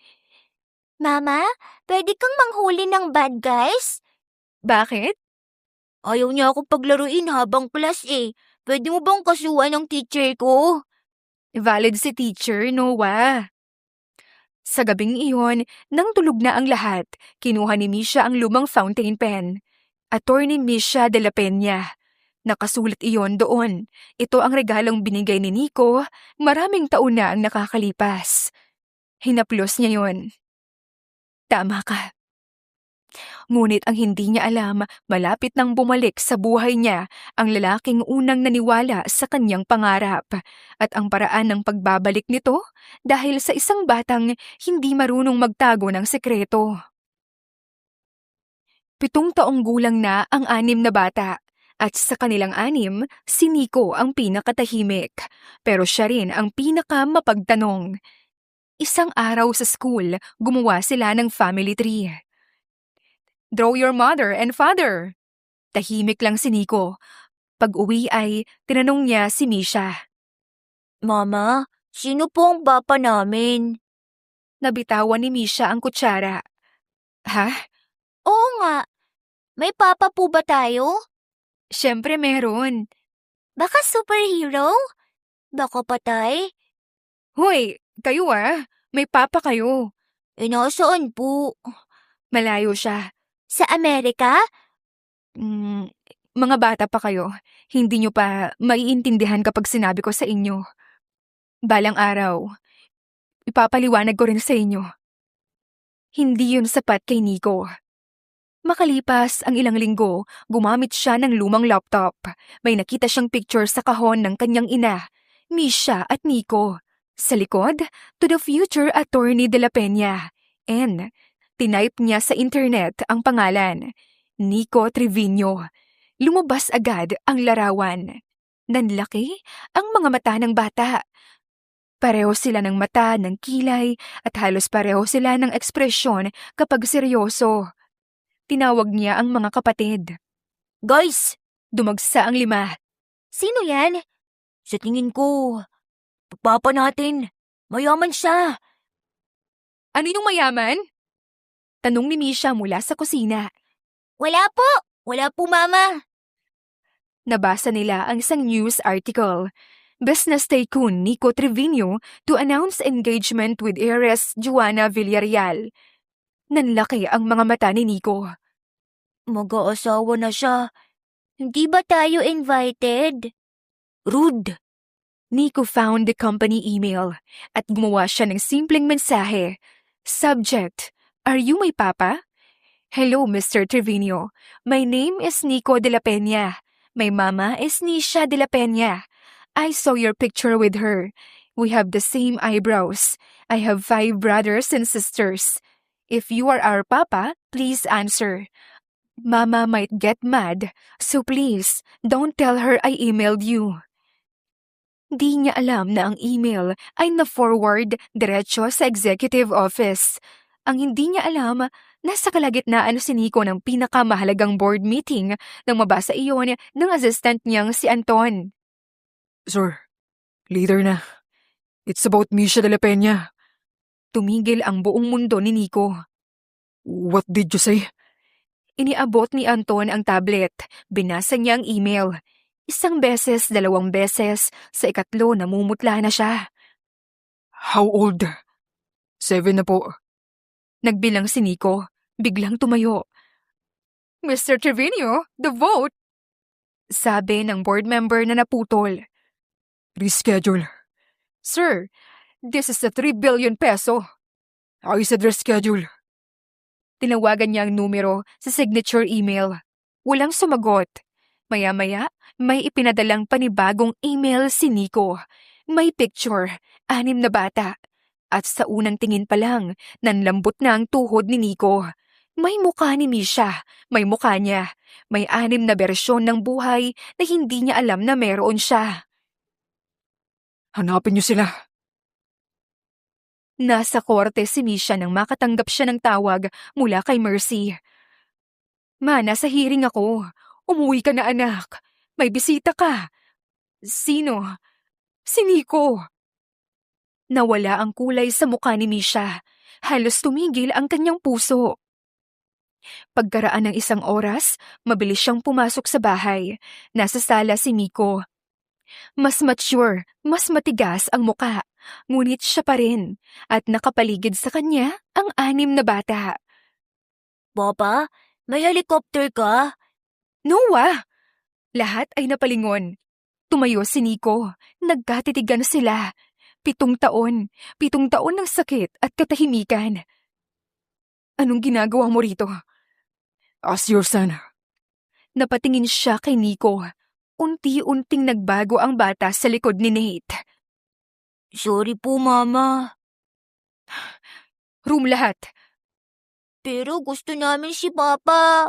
Mama, pwede kang manghuli ng bad guys? Bakit? Ayaw niya ako paglaruin habang class eh. Pwede mo bang kasuhan ng teacher ko? Valid si teacher, Noah. Sa gabing iyon, nang tulog na ang lahat, kinuha ni Misha ang lumang fountain pen. Attorney Misha de la Peña. Nakasulat iyon doon. Ito ang regalong binigay ni Nico, maraming taon na ang nakakalipas. Hinaplos niya yon. Tama ka. Ngunit ang hindi niya alam, malapit nang bumalik sa buhay niya ang lalaking unang naniwala sa kanyang pangarap at ang paraan ng pagbabalik nito dahil sa isang batang hindi marunong magtago ng sekreto. 7 taong gulang na ang 6 na bata at sa kanilang 6, si Nico ang pinakatahimik pero siya rin ang pinakamapagtanong. Isang araw sa school, gumawa sila ng family tree. Draw your mother and father. Tahimik lang si Nico. Pag-uwi ay tinanong niya si Misha. Mama, sino po ang papa namin? Nabitawan ni Misha ang kutsara. Ha? Oo nga. May papa po ba tayo? Siyempre meron. Baka superhero? Baka patay? Hoy, kayo may papa kayo. Nasaan po? Malayo siya. Sa Amerika? Mga bata pa kayo. Hindi nyo pa maiintindihan kapag sinabi ko sa inyo. Balang araw, ipapaliwanag ko rin sa inyo. Hindi yun sapat kay Nico. Makalipas ang ilang linggo, gumamit siya ng lumang laptop. May nakita siyang picture sa kahon ng kanyang ina, Misha at Nico. Sa likod, to the future attorney de la Peña. And tinype niya sa internet ang pangalan, Nico Trevino. Lumabas agad ang larawan. Nanlaki ang mga mata ng bata. Pareho sila ng mata, ng kilay, at halos pareho sila ng ekspresyon kapag seryoso. Tinawag niya ang mga kapatid. Guys, Dumagsa ang 5. sino yan? Sa tingin ko, papa natin. Mayaman siya. Ano yung mayaman? Tanong ni Misha mula sa kusina. Wala po. Wala po, Mama. Nabasa nila ang isang news article. Business tycoon Nico Trevino to announce engagement with heiress Joanna Villarreal. Nanlaki ang mga mata ni Nico. Mag-aasawa na siya. Hindi ba tayo invited? Rude. Nico found the company email at gumawa siya ng simpleng mensahe. Subject, are you my papa? Hello, Mr. Trevino. My name is Nico de la Peña. My mama is Nisha de la Peña. I saw your picture with her. We have the same eyebrows. I have 5 brothers and sisters. If you are our papa, please answer. Mama might get mad, so please, don't tell her I emailed you. Di niya alam na ang email ay na-forward diretso sa executive office. Ang hindi niya alam, nasa kalagitnaan si Nico ng pinakamahalagang board meeting nang mabasa iyon ng assistant niyang si Anton. Sir, later na. It's about Misha de la Peña. Tumigil ang buong mundo ni Nico. What did you say? Iniabot ni Anton ang tablet. Binasa niya ang email. 1 beses, 2 beses, sa ikatlo namumutla na siya. How old? 7 na po. Nagbilang si Nico. Biglang tumayo. Mr. Trevino, the vote! Sabi ng board member na naputol. Reschedule. Sir, this is a 3 billion peso. I said reschedule. Tinawagan niya ang numero sa signature email. Walang sumagot. Maya-maya, may ipinadalang panibagong email si Nico. May picture, 6 na bata. At sa unang tingin pa lang, nanlambot na ang tuhod ni Nico. May mukha ni Misha, may mukha niya. May 6 na bersyon ng buhay na hindi niya alam na meron siya. Hanapin niyo sila. Nasa korte si Misha nang makatanggap siya ng tawag mula kay Mercy. Ma, nasa hearing ako. Umuwi ka na anak. May bisita ka. Sino? Si Nico. Nawala ang kulay sa mukha ni Misha. Halos tumigil ang kanyang puso. Pagkaraan ng isang oras, mabilis siyang pumasok sa bahay. Nasa sala si Miko. Mas mature, mas matigas ang muka. Ngunit siya pa rin. At nakapaligid sa kanya ang 6 na bata. Papa, may helicopter ka? Noah! Lahat ay napalingon. Tumayo si Nico. Nagkatitigan sila. 7 taon. 7 taon ng sakit at katahimikan. Anong ginagawa mo rito? As your son. Napatingin siya kay Nico. Unti-unting nagbago ang bata sa likod ni Nate. Sorry po, Mama. Room lahat. Pero gusto namin si Papa.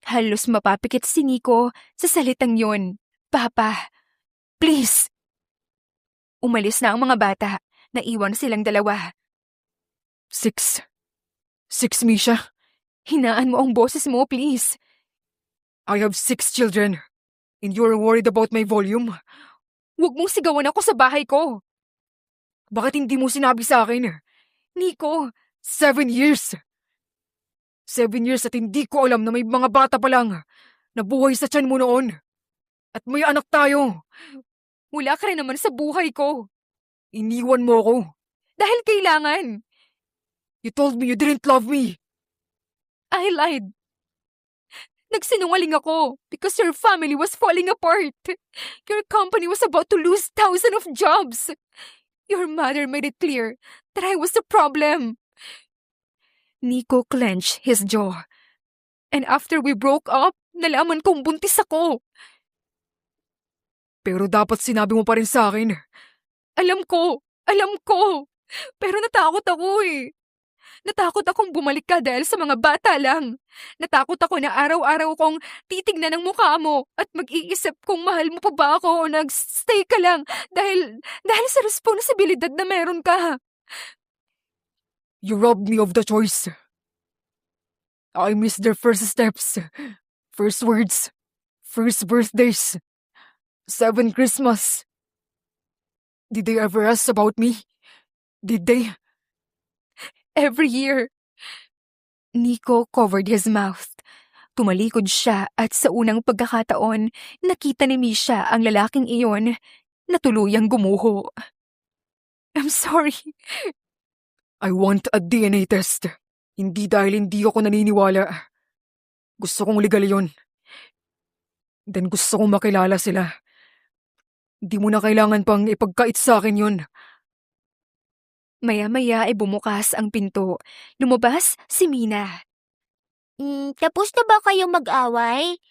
Halos mapapikit si Nico sa salitang yon. Papa, please. Umalis na ang mga bata. Naiwan silang 2. 6. 6, Misha. Hinaan mo ang boses mo, please. I have 6 children. And you're worried about my volume? Huwag mong sigawan ako sa bahay ko. Bakit hindi mo sinabi sa akin? Nico, 7 years. 7 years at hindi ko alam na may mga bata pa lang na buhay sa tiyan mo noon. At may anak tayo. wala ka rin naman sa buhay ko. Iniwan mo ako. Dahil kailangan. You told me you didn't love me. I lied. Nagsinungaling ako because your family was falling apart. Your company was about to lose thousands of jobs. Your mother made it clear that I was the problem. Nico clenched his jaw. And after we broke up, nalaman kong buntis ako. Pero dapat sinabi mo pa rin sa akin. Alam ko. Pero natakot ako eh. Natakot akong bumalik ka dahil sa mga bata lang. Natakot ako na araw-araw kong titignan ang mukha mo at mag-iisip kung mahal mo pa ba ako o nag-stay ka lang dahil sa responsibilidad na meron ka. You robbed me of the choice. I missed their first steps, first words, first birthdays, 7 Christmas. Did they ever ask about me? Did they? Every year. Nico covered his mouth. Tumalikod siya at sa unang pagkakataon, nakita ni Misha ang lalaking iyon na tuluyang gumuho. I'm sorry. I want a DNA test. Hindi dahil hindi ako naniniwala. Gusto kong legal yun. Then gusto kong makilala sila. Hindi mo na kailangan pang ipagkait sa akin yun. Maya-maya ay bumukas ang pinto. Lumabas si Mina. Tapos na ba kayo mag-away?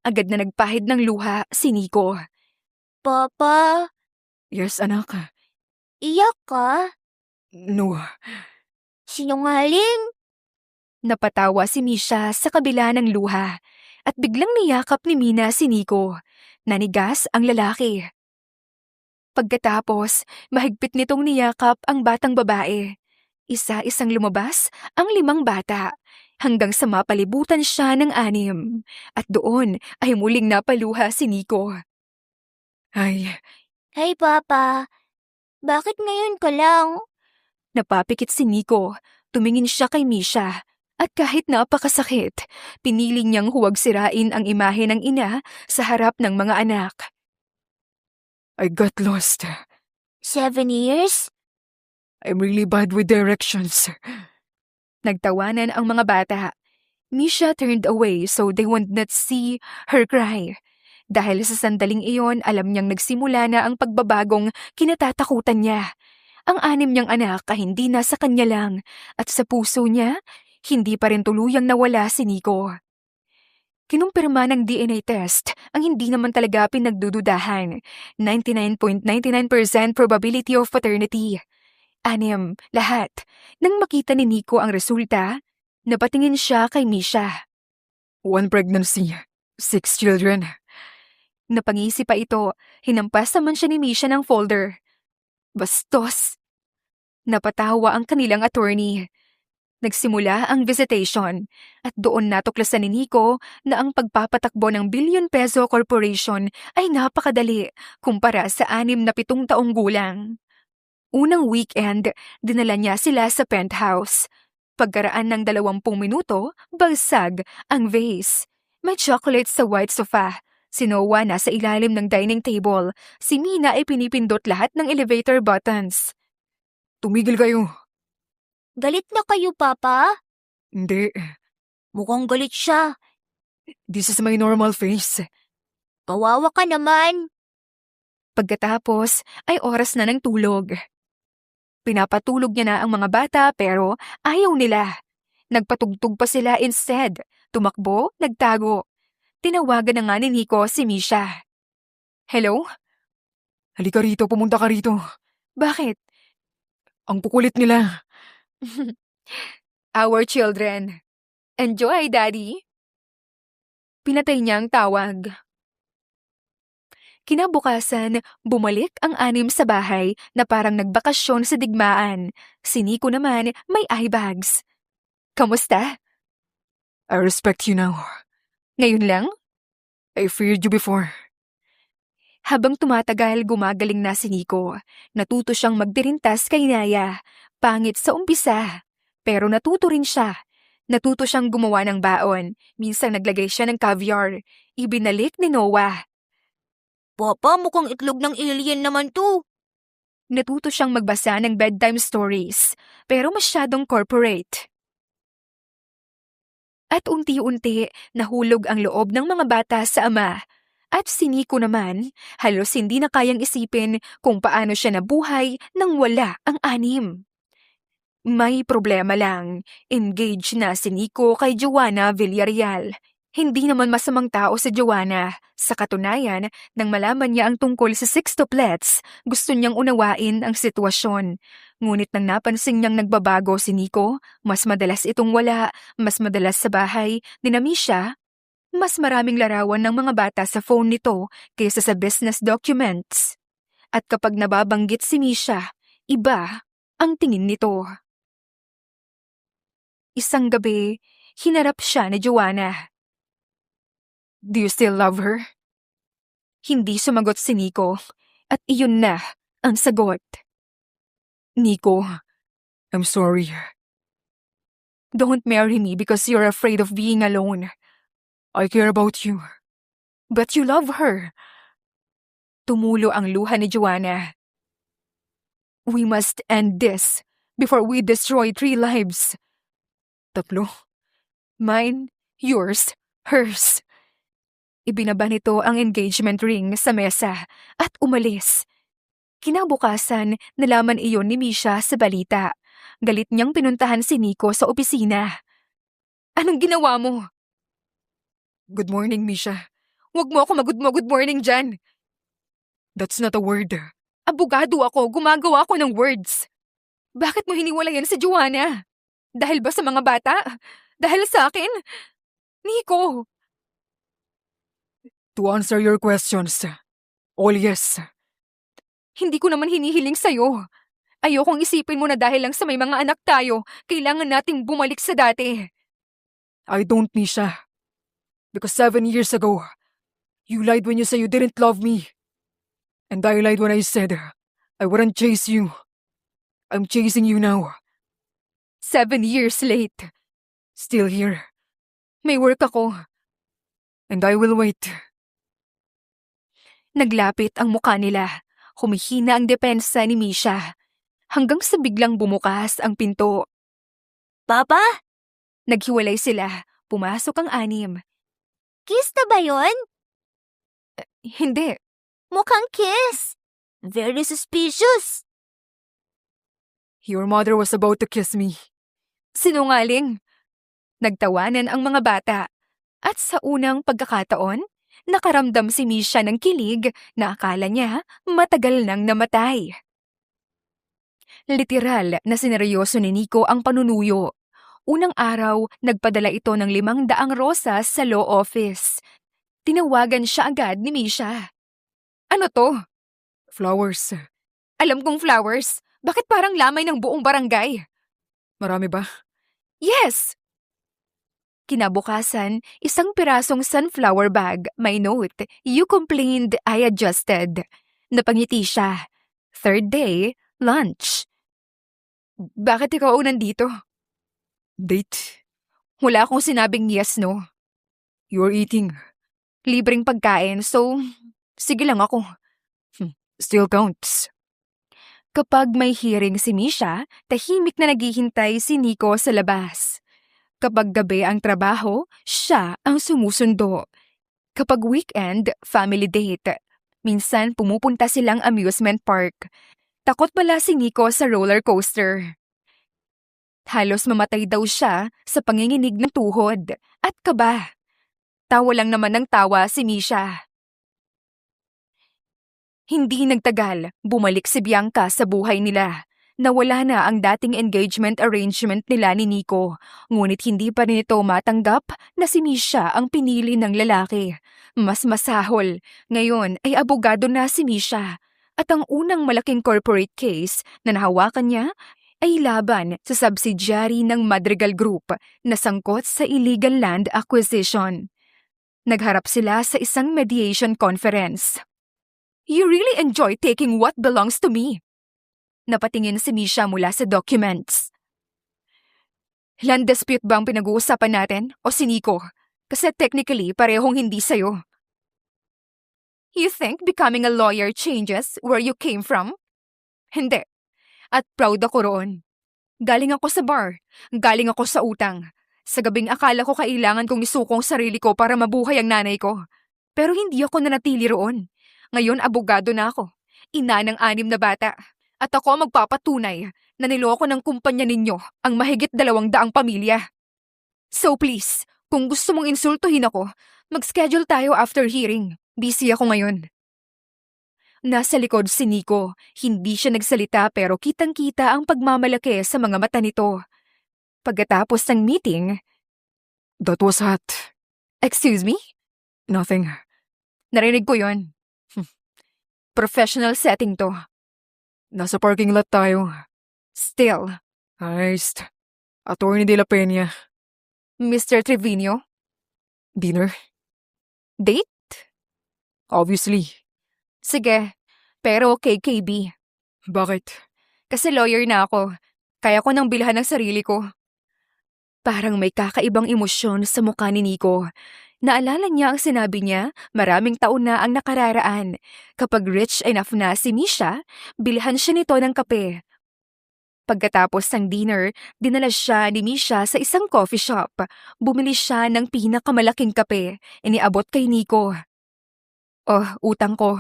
Agad na nagpahid ng luha si Nico. Papa, Yes, anak. iyak ka? No. Sinungaling? Napatawa si Misha sa kabila ng luha at biglang niyakap ni Mina si Nico. Nanigas ang lalaki. Pagkatapos, mahigpit nitong niyakap ang batang babae. Isa-isang lumabas ang 5 bata hanggang sa mapalibutan siya ng 6. At doon ay muling napaluha si Nico. Ay, Hey, Papa. Bakit ngayon ka lang? Napapikit si Nico. Tumingin siya kay Misha. At kahit napakasakit, pinili niyang huwag sirain ang imahe ng ina sa harap ng mga anak. I got lost. 7 years? I'm really bad with directions. Nagtawanan ang mga bata. Misha turned away so they would not see her cry. Dahil sa sandaling iyon, alam niyang nagsimula na ang pagbabagong kinatatakutan niya. Ang 6 niyang anak ay hindi na sa kanya lang at sa puso niya, hindi pa rin tuluyang nawala si Nico. Kinumpirma ng DNA test ang hindi naman talaga pinagdududahan. 99.99% probability of paternity. 6, lahat. Nang makita ni Nico ang resulta, napatingin siya kay Misha. 1 pregnancy, 6 children. Napangisi pa ito, hinampas naman siya ni Misha ng folder. Bastos. Napatawa ang kanilang attorney. Nagsimula ang visitation at doon natuklasan ni Nico na ang pagpapatakbo ng billion-peso corporation ay napakadali kumpara sa 6 na 7 taong gulang. Unang weekend, dinala niya sila sa penthouse. Pagkaraan ng 20 minuto, basag ang vase. May chocolate sa white sofa. Si Noah nasa ilalim ng dining table. Si Mina ay pinipindot lahat ng elevator buttons. Tumigil kayo. Galit na kayo, Papa? Hindi. Mukhang galit siya. This is my normal face. Kawawa ka naman. Pagkatapos ay oras na ng tulog. Pinapatulog niya na ang mga bata pero ayaw nila. Nagpatugtog pa sila instead. Tumakbo, nagtago. Tinawagan na nga ni Nico si Misha. Hello? Halika rito, pumunta ka rito. Bakit? Ang kukulit nila. Our children. Enjoy, Daddy. Pinatay niya ang tawag. Kinabukasan, bumalik ang 6 sa bahay na parang nagbakasyon sa digmaan. Si Nico naman may eye bags. Kamusta? I respect you now. Ngayon lang? I feared you before. Habang tumatagal, gumagaling na si Nico. Natuto siyang magdirintas kay Naya. Pangit sa umpisa. Pero natuto rin siya. Natuto siyang gumawa ng baon. Minsan naglagay siya ng caviar. Ibinalik ni Noah. Papa, mukhang itlog ng alien naman to. Natuto siyang magbasa ng bedtime stories. Pero masyadong corporate. At unti-unti, nahulog ang loob ng mga bata sa ama. At si Nico naman, halos hindi na kayang isipin kung paano siya nabuhay nang wala ang 6. May problema lang. Engaged na si Nico kay Joanna Villarreal. Hindi naman masamang tao si Joanna. Sa katunayan, nang malaman niya ang tungkol sa sextuplets, gusto niyang unawain ang sitwasyon. Ngunit nang napansin niyang nagbabago si Nico, mas madalas itong wala, mas madalas sa bahay, dinami siya. Mas maraming larawan ng mga bata sa phone nito kaysa sa business documents. At kapag nababanggit si Misha, iba ang tingin nito. Isang gabi, hinarap siya ni Joanna. Do you still love her? Hindi sumagot si Nico at iyon na ang sagot. Nico, I'm sorry. Don't marry me because you're afraid of being alone. I care about you. But you love her. Tumulo ang luha ni Joanna. We must end this before we destroy 3 lives. 3? Mine, yours, hers. Ibinaba nito ang engagement ring sa mesa at umalis. Kinabukasan, nalaman iyon ni Misha sa balita. Galit niyang pinuntahan si Nico sa opisina. Anong ginawa mo? Good morning, Misha. Huwag mo ako mag-good morning dyan. That's not a word. Abogado ako, gumagawa ako ng words. Bakit mo hiniwalayan si Joanna? Dahil ba sa mga bata? Dahil sa akin? Nico! To answer your questions, all yes. Hindi ko naman hinihiling sa'yo. Ayokong isipin mo na dahil lang sa may mga anak tayo, kailangan nating bumalik sa dati. I don't, Misha. Because 7 years ago, you lied when you said you didn't love me. And I lied when I said I wouldn't chase you. I'm chasing you now. 7 years late. Still here. May work ako. And I will wait. Naglapit ang muka nila. Humihina ang depensa ni Misha. Hanggang sa biglang bumukas ang pinto. Papa? Naghiwalay sila. Pumasok ang 6. Kiss na ba yun? Hindi. Mukhang kiss. Very suspicious. Your mother was about to kiss me. Sinungaling. Nagtawanan ang mga bata. At sa unang pagkakataon, nakaramdam si Misha ng kilig na akala niya matagal nang namatay. Literal na sineryoso ni Nico ang panunuyo. Unang araw, nagpadala ito ng 500 rosas sa law office. Tinawagan siya agad ni Misha. Ano to? Flowers. Alam kong flowers. Bakit parang lamay ng buong barangay? Marami ba? Yes! Kinabukasan, isang pirasong sunflower bag, may note, "You complained, I adjusted." Napangiti siya. Third day, lunch. Bakit ikaw ang nandito? Date? Wala akong sinabing yes, no. You're eating. Libreng pagkain, so sige lang ako. Still counts. Kapag may hearing si Misha, tahimik na naghihintay si Nico sa labas. Kapag gabi ang trabaho, siya ang sumusundo. Kapag weekend, family date. Minsan pumupunta silang amusement park. Takot pala si Nico sa roller coaster. Halos mamatay daw siya sa panginginig ng tuhod at kaba. Tawa lang naman ng tawa si Misha. Hindi nagtagal, bumalik si Bianca sa buhay nila. Nawala na ang dating engagement arrangement nila ni Nico, ngunit hindi pa rin ito matanggap na si Misha ang pinili ng lalaki. Mas masahol, ngayon ay abogado na si Misha. At ang unang malaking corporate case na nahawakan niya ay laban sa subsidiary ng Madrigal Group na sangkot sa illegal land acquisition. Nagharap sila sa isang mediation conference. "You really enjoy taking what belongs to me." Napatingin si Misha mula sa documents. Land dispute ba ang pinag-uusapan natin o si Nico? Kasi technically parehong hindi sa'yo. You think becoming a lawyer changes where you came from? Hindi. At proud ako roon. Galing ako sa bar. Galing ako sa utang. Sa gabing akala ko kailangan kong isukong sarili ko para mabuhay ang nanay ko. Pero hindi ako nanatili roon. Ngayon abogado na ako. Ina ng 6 na bata. At ako magpapatunay na niloko ng kumpanya ninyo ang mahigit 200 pamilya. So please, kung gusto mong insultuhin ako, mag-schedule tayo after hearing. Busy ako ngayon. Nasa likod si Nico. Hindi siya nagsalita pero kitang-kita ang pagmamalaki sa mga mata nito. Pagkatapos ng meeting, That was hot. "Excuse me?" Nothing. Narinig ko yon. Professional setting to. Nasa parking lot tayo. Still, Iced. Attorney De La Peña. Mr. Trevino, Dinner? date? Obviously. Sige, pero KKB. Bakit? Kasi lawyer na ako. Kaya ko nang bilhan ng sarili ko. Parang may kakaibang emosyon sa mukha ni Nico. Naalala niya ang sinabi niya, maraming taon na ang nakararaan. Kapag rich enough na si Misha, bilhan siya nito ng kape. Pagkatapos ng dinner, dinala siya ni Misha sa isang coffee shop. Bumili siya ng pinakamalaking kape. Iniabot kay Nico. "Oh, utang ko.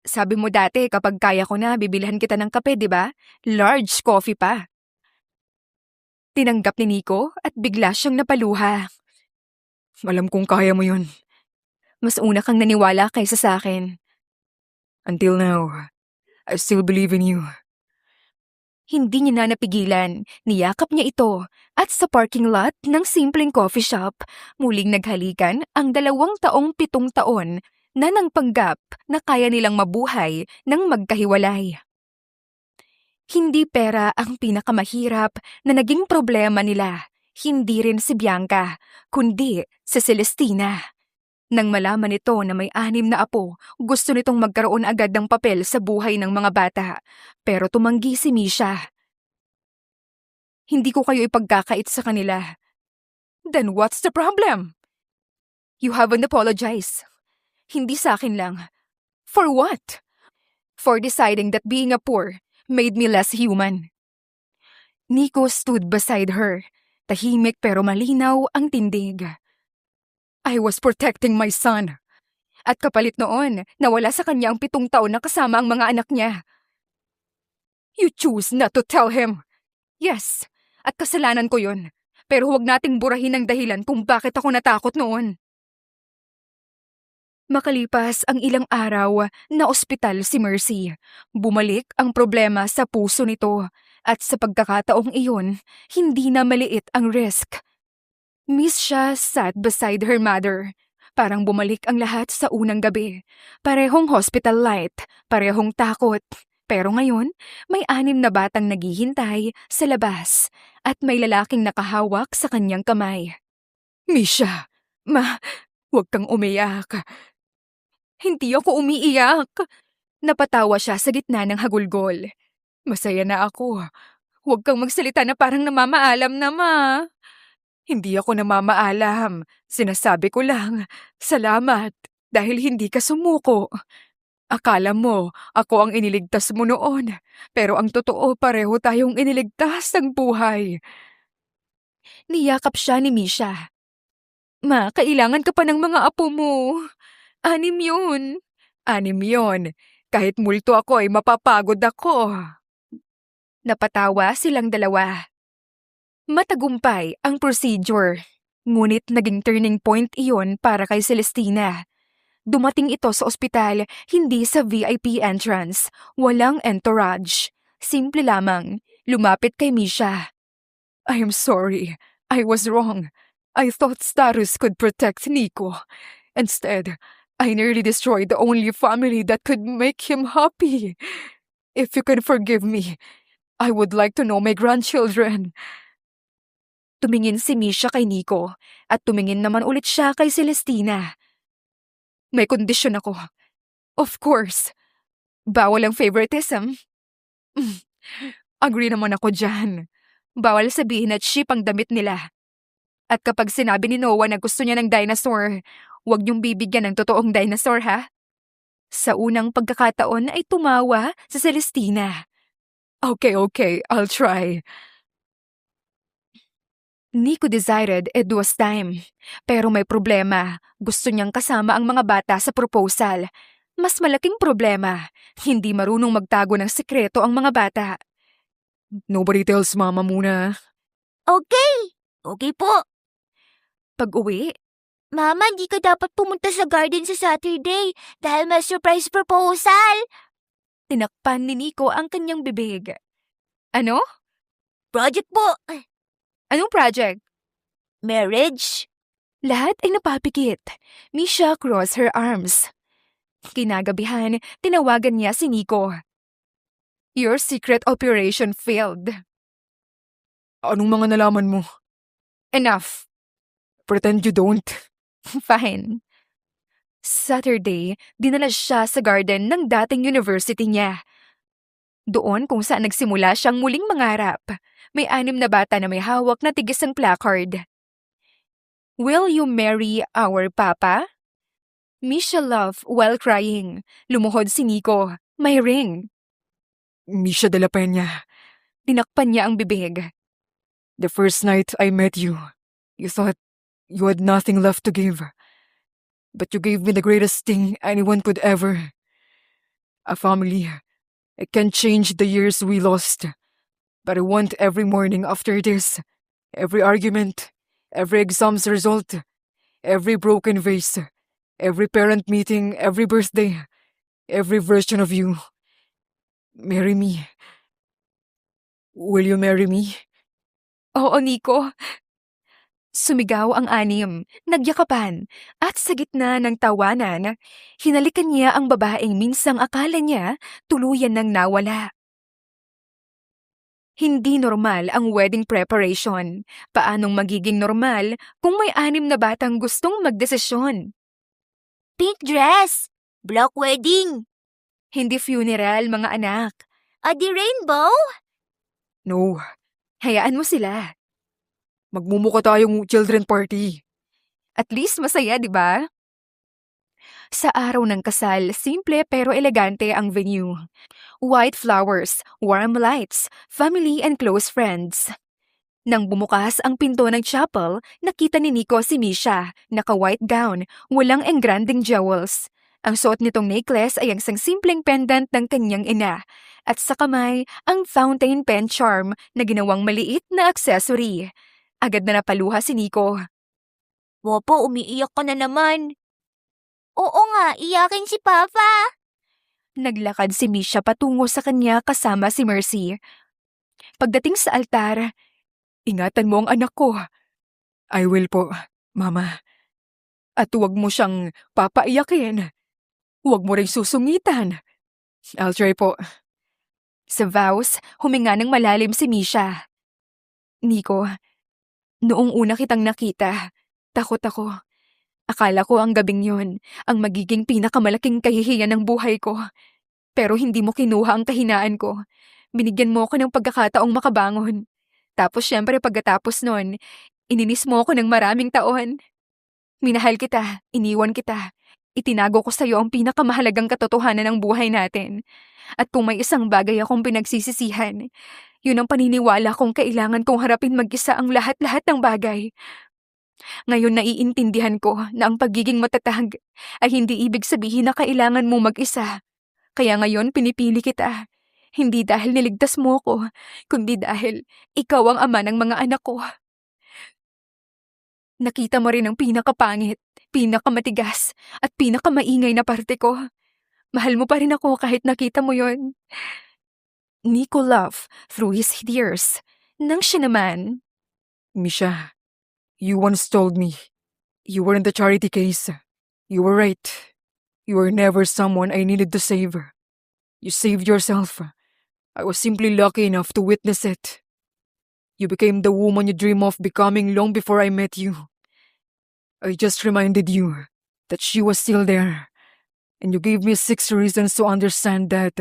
Sabi mo dati kapag kaya ko na, bibilhan kita ng kape, di ba? Large coffee pa." Tinanggap ni Nico at bigla siyang napaluha. Alam kong kaya mo yun. Mas una kang naniwala kaysa sa akin. Until now, I still believe in you. Hindi niya na napigilan. Niyakap niya ito. At sa parking lot ng simpleng coffee shop, muling naghalikan ang 27 taon na nangpanggap na kaya nilang mabuhay ng magkahiwalay. Hindi pera ang pinakamahirap na naging problema nila. Hindi rin si Bianca, kundi si Celestina. Nang malaman nito na may 6 na apo, gusto nitong magkaroon agad ng papel sa buhay ng mga bata. Pero tumanggi si Misha. "Hindi ko kayo ipagkakait sa kanila." "Then what's the problem?" "You haven't apologized. Hindi sa akin lang." "For what?" "For deciding that being a poor made me less human." Nico stood beside her. Tahimik pero malinaw ang tindig. "I was protecting my son." At kapalit noon, nawala sa kanya ang 7 taon na kasama ang mga anak niya. "You choose not to tell him." "Yes, at kasalanan ko yun. Pero huwag nating burahin ang dahilan kung bakit ako natakot noon." Makalipas ang ilang araw, na ospital si Mercy. Bumalik ang problema sa puso nito. At sa pagkakataong iyon, hindi na maliit ang risk. Miss siya sat beside her mother. Parang bumalik ang lahat sa unang gabi. Parehong hospital light, parehong takot. Pero ngayon, may 6 na batang naghihintay sa labas at may lalaking nakahawak sa kanyang kamay. Misha, huwag kang umiyak. Hindi ako umiiyak. Napatawa siya sa gitna ng hagulgol. Masaya na ako. Huwag kang magsalita na parang namamaalam na, Ma. Hindi ako namamaalam. Sinasabi ko lang, salamat dahil hindi ka sumuko. Akala mo, ako ang iniligtas mo noon. Pero ang totoo, pareho tayong iniligtas ng buhay. Niyakap siya ni Misha. Ma, kailangan ka pa ng mga apo mo. 6 yun. 6 yun. Kahit multo ako ay mapapagod ako. Napatawa silang dalawa. Matagumpay ang procedure. Ngunit naging turning point iyon para kay Celestina. Dumating ito sa ospital, hindi sa VIP entrance. Walang entourage. Simple lamang. Lumapit kay Misha. I am sorry. I was wrong. I thought Starus could protect Nico. Instead, I nearly destroyed the only family that could make him happy. If you can forgive me, I would like to know my grandchildren. Tumingin si Misha kay Nico at tumingin naman ulit siya kay Celestina. May kondisyon ako. Of course. Bawal ang favoritism. Agree naman ako dyan. Bawal sabihin na cheap ang damit nila. At kapag sinabi ni Noah na gusto niya ng dinosaur, huwag niyong bibigyan ng totoong dinosaur, ha? Sa unang pagkakataon ay tumawa si Celestina. Okay, I'll try. Nico decided it was time. Pero may problema. Gusto niyang kasama ang mga bata sa proposal. Mas malaking problema. Hindi marunong magtago ng sekreto ang mga bata. Nobody tells Mama muna. Okay. Okay po. Pag-uwi, Mama, hindi ka dapat pumunta sa garden sa Saturday dahil may surprise proposal. tinakpan ni Nico ang kanyang bibig. Ano? Project po. Anong project? Marriage. Lahat ay napapikit. Misha crossed her arms. Kinagabihan, tinawagan niya si Nico. Your secret operation failed. Anong mga nalaman mo? Enough. Pretend you don't. Fine. Saturday, dinala siya sa garden ng dating university niya. Doon kung saan nagsimula siyang muling mangarap. May 6 na bata na may hawak na tigisang placard. Will you marry our papa? Misha laughed while crying. Lumuhod si Nico. May ring. Misha de la Peña. Tinakpan niya ang bibig. The first night I met you, you thought you had nothing left to give. But you gave me the greatest thing anyone could ever. A family. I can't change the years we lost. But I want every morning after this, every argument, every exam's result, every broken vase, every parent meeting, every birthday, every version of you. Marry me. Will you marry me? Oo, Nico. Sumigaw ang 6, nagyakapan, at sa gitna ng tawanan, hinalikan niya ang babaeng minsang akala niya tuluyan nang nawala. Hindi normal ang wedding preparation. Paanong magiging normal kung may 6 na batang gustong magdesisyon? Pink dress. Black wedding. Hindi funeral, mga anak. Adi rainbow. No. Hayaan mo sila. Magmumuka tayong children party. At least masaya, di ba? Sa araw ng kasal, simple pero elegante ang venue. White flowers, warm lights, family and close friends. Nang bumukas ang pinto ng chapel, nakita ni Nico si Misha, naka-white gown, walang engranding jewels. Ang suot nitong necklace ay ang isang simpleng pendant ng kanyang ina. At sa kamay, ang fountain pen charm na ginawang maliit na accessory. Agad na napaluha si Nico. Wopo, umiiyak ka na naman. Oo nga, iyakin si Papa. Naglakad si Misha patungo sa kanya kasama si Mercy. Pagdating sa altar, ingatan mo ang anak ko. I will po, Mama. At huwag mo siyang papaiyakin. Huwag mo rin susungitan. I'll try po. Sa vows, huminga ng malalim si Misha. Nico, noong una kitang nakita, takot ako. Akala ko ang gabing yon ang magiging pinakamalaking kahihiyan ng buhay ko. Pero hindi mo kinuha ang kahinaan ko. Binigyan mo ako ng pagkakataong makabangon. Tapos syempre pagkatapos nun, ininis mo ako ng maraming taon. Minahal kita, iniwan kita. Itinago ko sa'yo ang pinakamahalagang katotohanan ng buhay natin. At kung may isang bagay akong pinagsisisihan, yun ang paniniwala kong kailangan kong harapin mag-isa ang lahat-lahat ng bagay. Ngayon naiintindihan ko na ang pagiging matatag ay hindi ibig sabihin na kailangan mo mag-isa. Kaya ngayon pinipili kita. Hindi dahil niligtas mo ko, kundi dahil ikaw ang ama ng mga anak ko. Nakita mo rin ang pinakapangit, pinakamatigas, at pinakamaingay na parte ko. Mahal mo pa rin ako kahit nakita mo yon. Nico laughed through his tears. Nang siya naman, Misha, you once told me you were in the charity case. You were right. You were never someone I needed to save. You saved yourself. I was simply lucky enough to witness it. You became the woman you dream of becoming long before I met you. I just reminded you that she was still there. And you gave me 6 reasons to understand that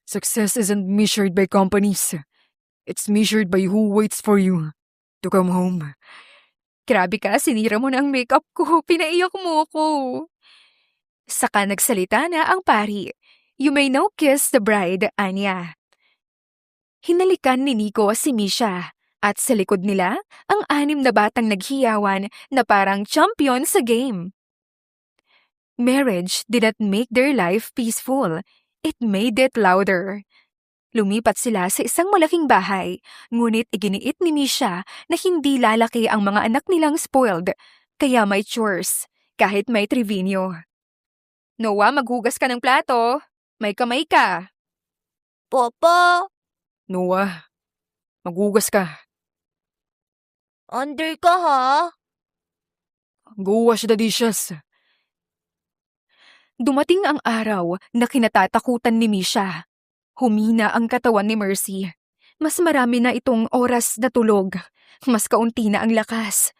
success isn't measured by companies. It's measured by who waits for you to come home. grabe ka, sinira mo na ang makeup ko, pinaiyak mo ako. Saka nagsalita na ang pari. You may now kiss the bride, Anya. Hinalikan ni Nico si Misha at sa likod nila ang 6 na batang naghiyawan na parang champion sa game. Marriage did not make their life peaceful. It made it louder. Lumipat sila sa isang malaking bahay, ngunit iginiit ni Misha na hindi lalaki ang mga anak nilang spoiled, kaya may chores, kahit may Trevino. Noah, maghugas ka ng plato. May kamay ka. Papa, Noah, maghugas ka. under ka ha? Go wash the dishes. Dumating ang araw na kinatatakutan ni Misha. Humina ang katawan ni Mercy. Mas marami na itong oras na tulog. Mas kaunti na ang lakas.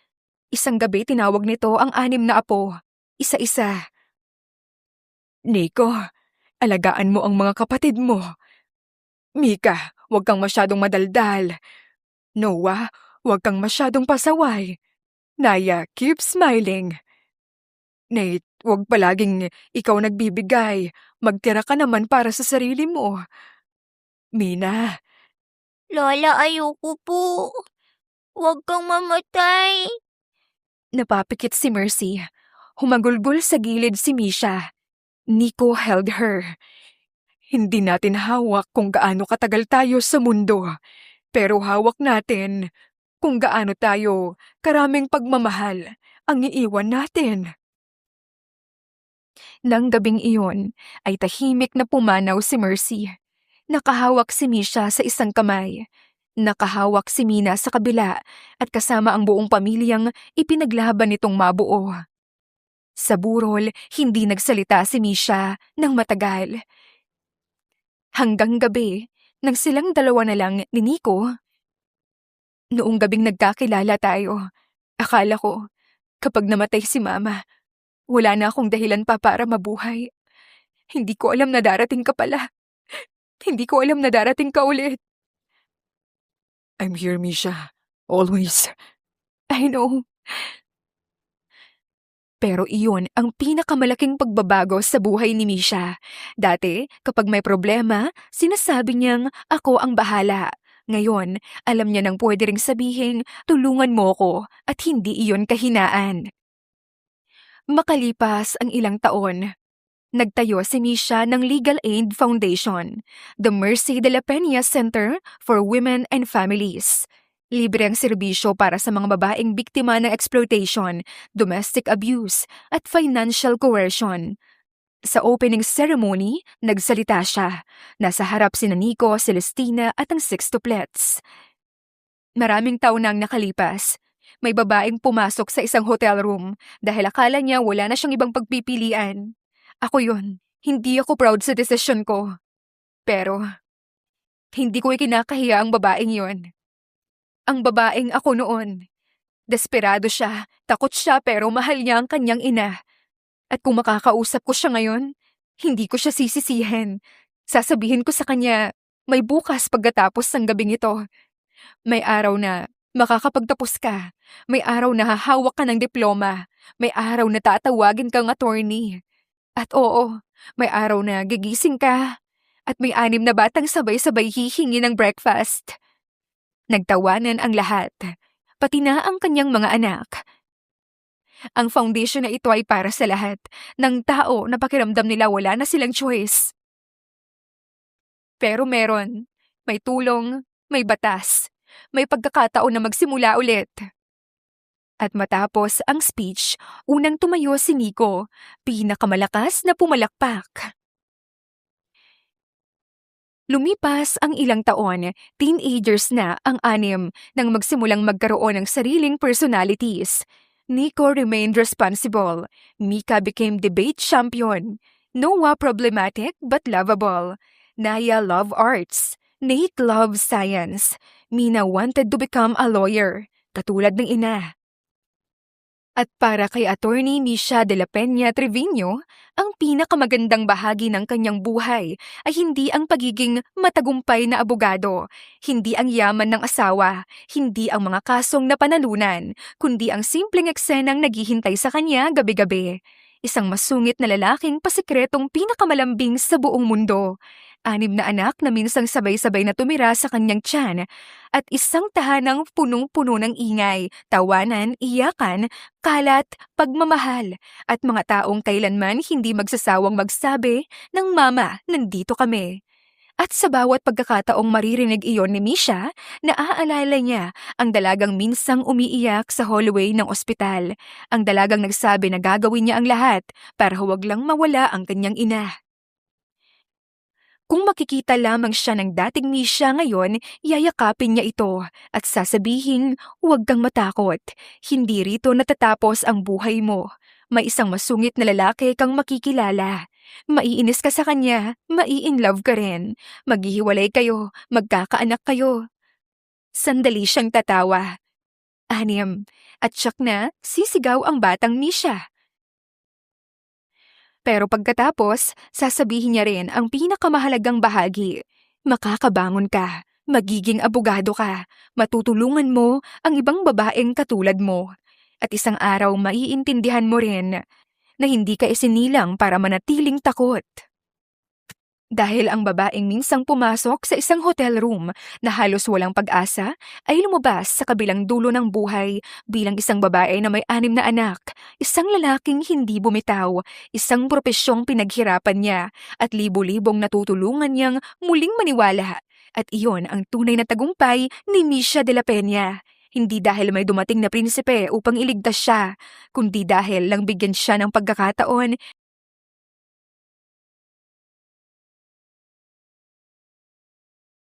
Isang gabi tinawag nito ang 6 na apo. Isa-isa. Nico, alagaan mo ang mga kapatid mo. Mika, huwag kang masyadong madaldal. Noah, huwag kang masyadong pasaway. Naya, keep smiling. Nate, huwag palaging ikaw nagbibigay. Magtira ka naman para sa sarili mo. Mina, Lola, ayoko po. Huwag kang mamatay. napapikit si Mercy. Humagulgol sa gilid si Misha. Nico held her. Hindi natin hawak kung gaano katagal tayo sa mundo. Pero hawak natin kung gaano tayo karaming pagmamahal ang iiwan natin. Nang gabing iyon ay tahimik na pumanaw si Mercy. Nakahawak si Misha sa isang kamay. Nakahawak si Mina sa kabila at kasama ang buong pamilyang ipinaglaban nitong mabuo. Sa burol, hindi nagsalita si Misha ng matagal. Hanggang gabi, nang silang dalawa na lang ni Nico. Noong gabing nagkakilala tayo, akala ko, kapag namatay si Mama, wala na akong dahilan pa para mabuhay. Hindi ko alam na darating ka pala. Hindi ko alam na darating ka ulit. I'm here, Misha. Always. I know. Pero iyon ang pinakamalaking pagbabago sa buhay ni Misha. Dati, kapag may problema, sinasabi niyang ako ang bahala. Ngayon, alam niya nang pwede ring sabihin, tulungan mo ko at hindi iyon kahinaan. Makalipas ang ilang taon, nagtayo si Misha ng Legal Aid Foundation, the Mercy de la Peña Center for Women and Families. Libre ang serbisyo para sa mga babaeng biktima ng exploitation, domestic abuse, at financial coercion. Sa opening ceremony, nagsalita siya. Nasa harap sina Nico, Celestina at ang sextuplets. Maraming taon na ang nakalipas. May babaeng pumasok sa isang hotel room dahil akala niya wala na siyang ibang pagpipilian. Ako yun. Hindi ako proud sa desisyon ko. Pero Hindi ko ikinakahiya ang babaeng yon. Ang babaeng ako noon. Desperado siya, takot siya pero mahal niya ang kanyang ina. At kung makakausap ko siya ngayon, hindi ko siya sisisihin. Sasabihin ko sa kanya, may bukas pagkatapos ng gabing ito. May araw na makakapagtapos ka. May araw na hahawak ka ng diploma. May araw na tatawagin kang attorney. At oo, may araw na gigising ka. At may 6 na batang sabay-sabay hihingi ng breakfast. Nagtawanan ang lahat, pati na ang kanyang mga anak. Ang foundation na ito ay para sa lahat ng tao na pakiramdam nila wala na silang choice. Pero meron, may tulong, may batas, may pagkakataon na magsimula ulit. At matapos ang speech, unang tumayo si Nico, pinakamalakas na pumalakpak. Lumipas ang ilang taon, teenagers na ang 6 nang magsimulang magkaroon ng sariling personalities. Nico remained responsible. Mika became debate champion. Noah problematic but lovable. Naya loved arts. Nate loved science. Mina wanted to become a lawyer, katulad ng ina. At para kay Attorney Misha de la Peña Trevino, ang pinakamagandang bahagi ng kanyang buhay ay hindi ang pagiging matagumpay na abogado, hindi ang yaman ng asawa, hindi ang mga kasong napanalunan, kundi ang simpleng eksenang naghihintay sa kanya gabi-gabi. Isang masungit na lalaking pasikretong pinakamalambing sa buong mundo. 6 na anak na minsang sabay-sabay na tumira sa kanyang tiyan at isang tahanang punong-puno ng ingay, tawanan, iyakan, kalat, pagmamahal at mga taong kailanman hindi magsasawang magsabi ng mama, nandito kami. At sa bawat pagkakataong maririnig iyon ni Misha, naaalala niya ang dalagang minsang umiiyak sa hallway ng ospital. Ang dalagang nagsabi na gagawin niya ang lahat para huwag lang mawala ang kanyang ina. Kung makikita lamang siya ng dating Misha ngayon, yayakapin niya ito at sasabihin, huwag kang matakot. Hindi rito natatapos ang buhay mo. May isang masungit na lalaki kang makikilala. Maiinis ka sa kanya, mai-inlove ka rin. Maghihiwalay kayo, magkakaanak kayo. Sandali siyang tatawa. 6. At siyak na sisigaw ang batang Misha. Pero pagkatapos, sasabihin niya rin ang pinakamahalagang bahagi. Makakabangon ka, magiging abogado ka, matutulungan mo ang ibang babaeng katulad mo. At isang araw maiintindihan mo rin na hindi ka isinilang para manatiling takot. Dahil ang babaeng minsang pumasok sa isang hotel room na halos walang pag-asa ay lumabas sa kabilang dulo ng buhay bilang isang babae na may 6 na anak, isang lalaking hindi bumitaw, isang propesyong pinaghirapan niya at libo-libong natutulungan niyang muling maniwala. At iyon ang tunay na tagumpay ni Misha de la Peña. Hindi dahil may dumating na prinsipe upang iligtas siya, kundi dahil lang bigyan siya ng pagkakataon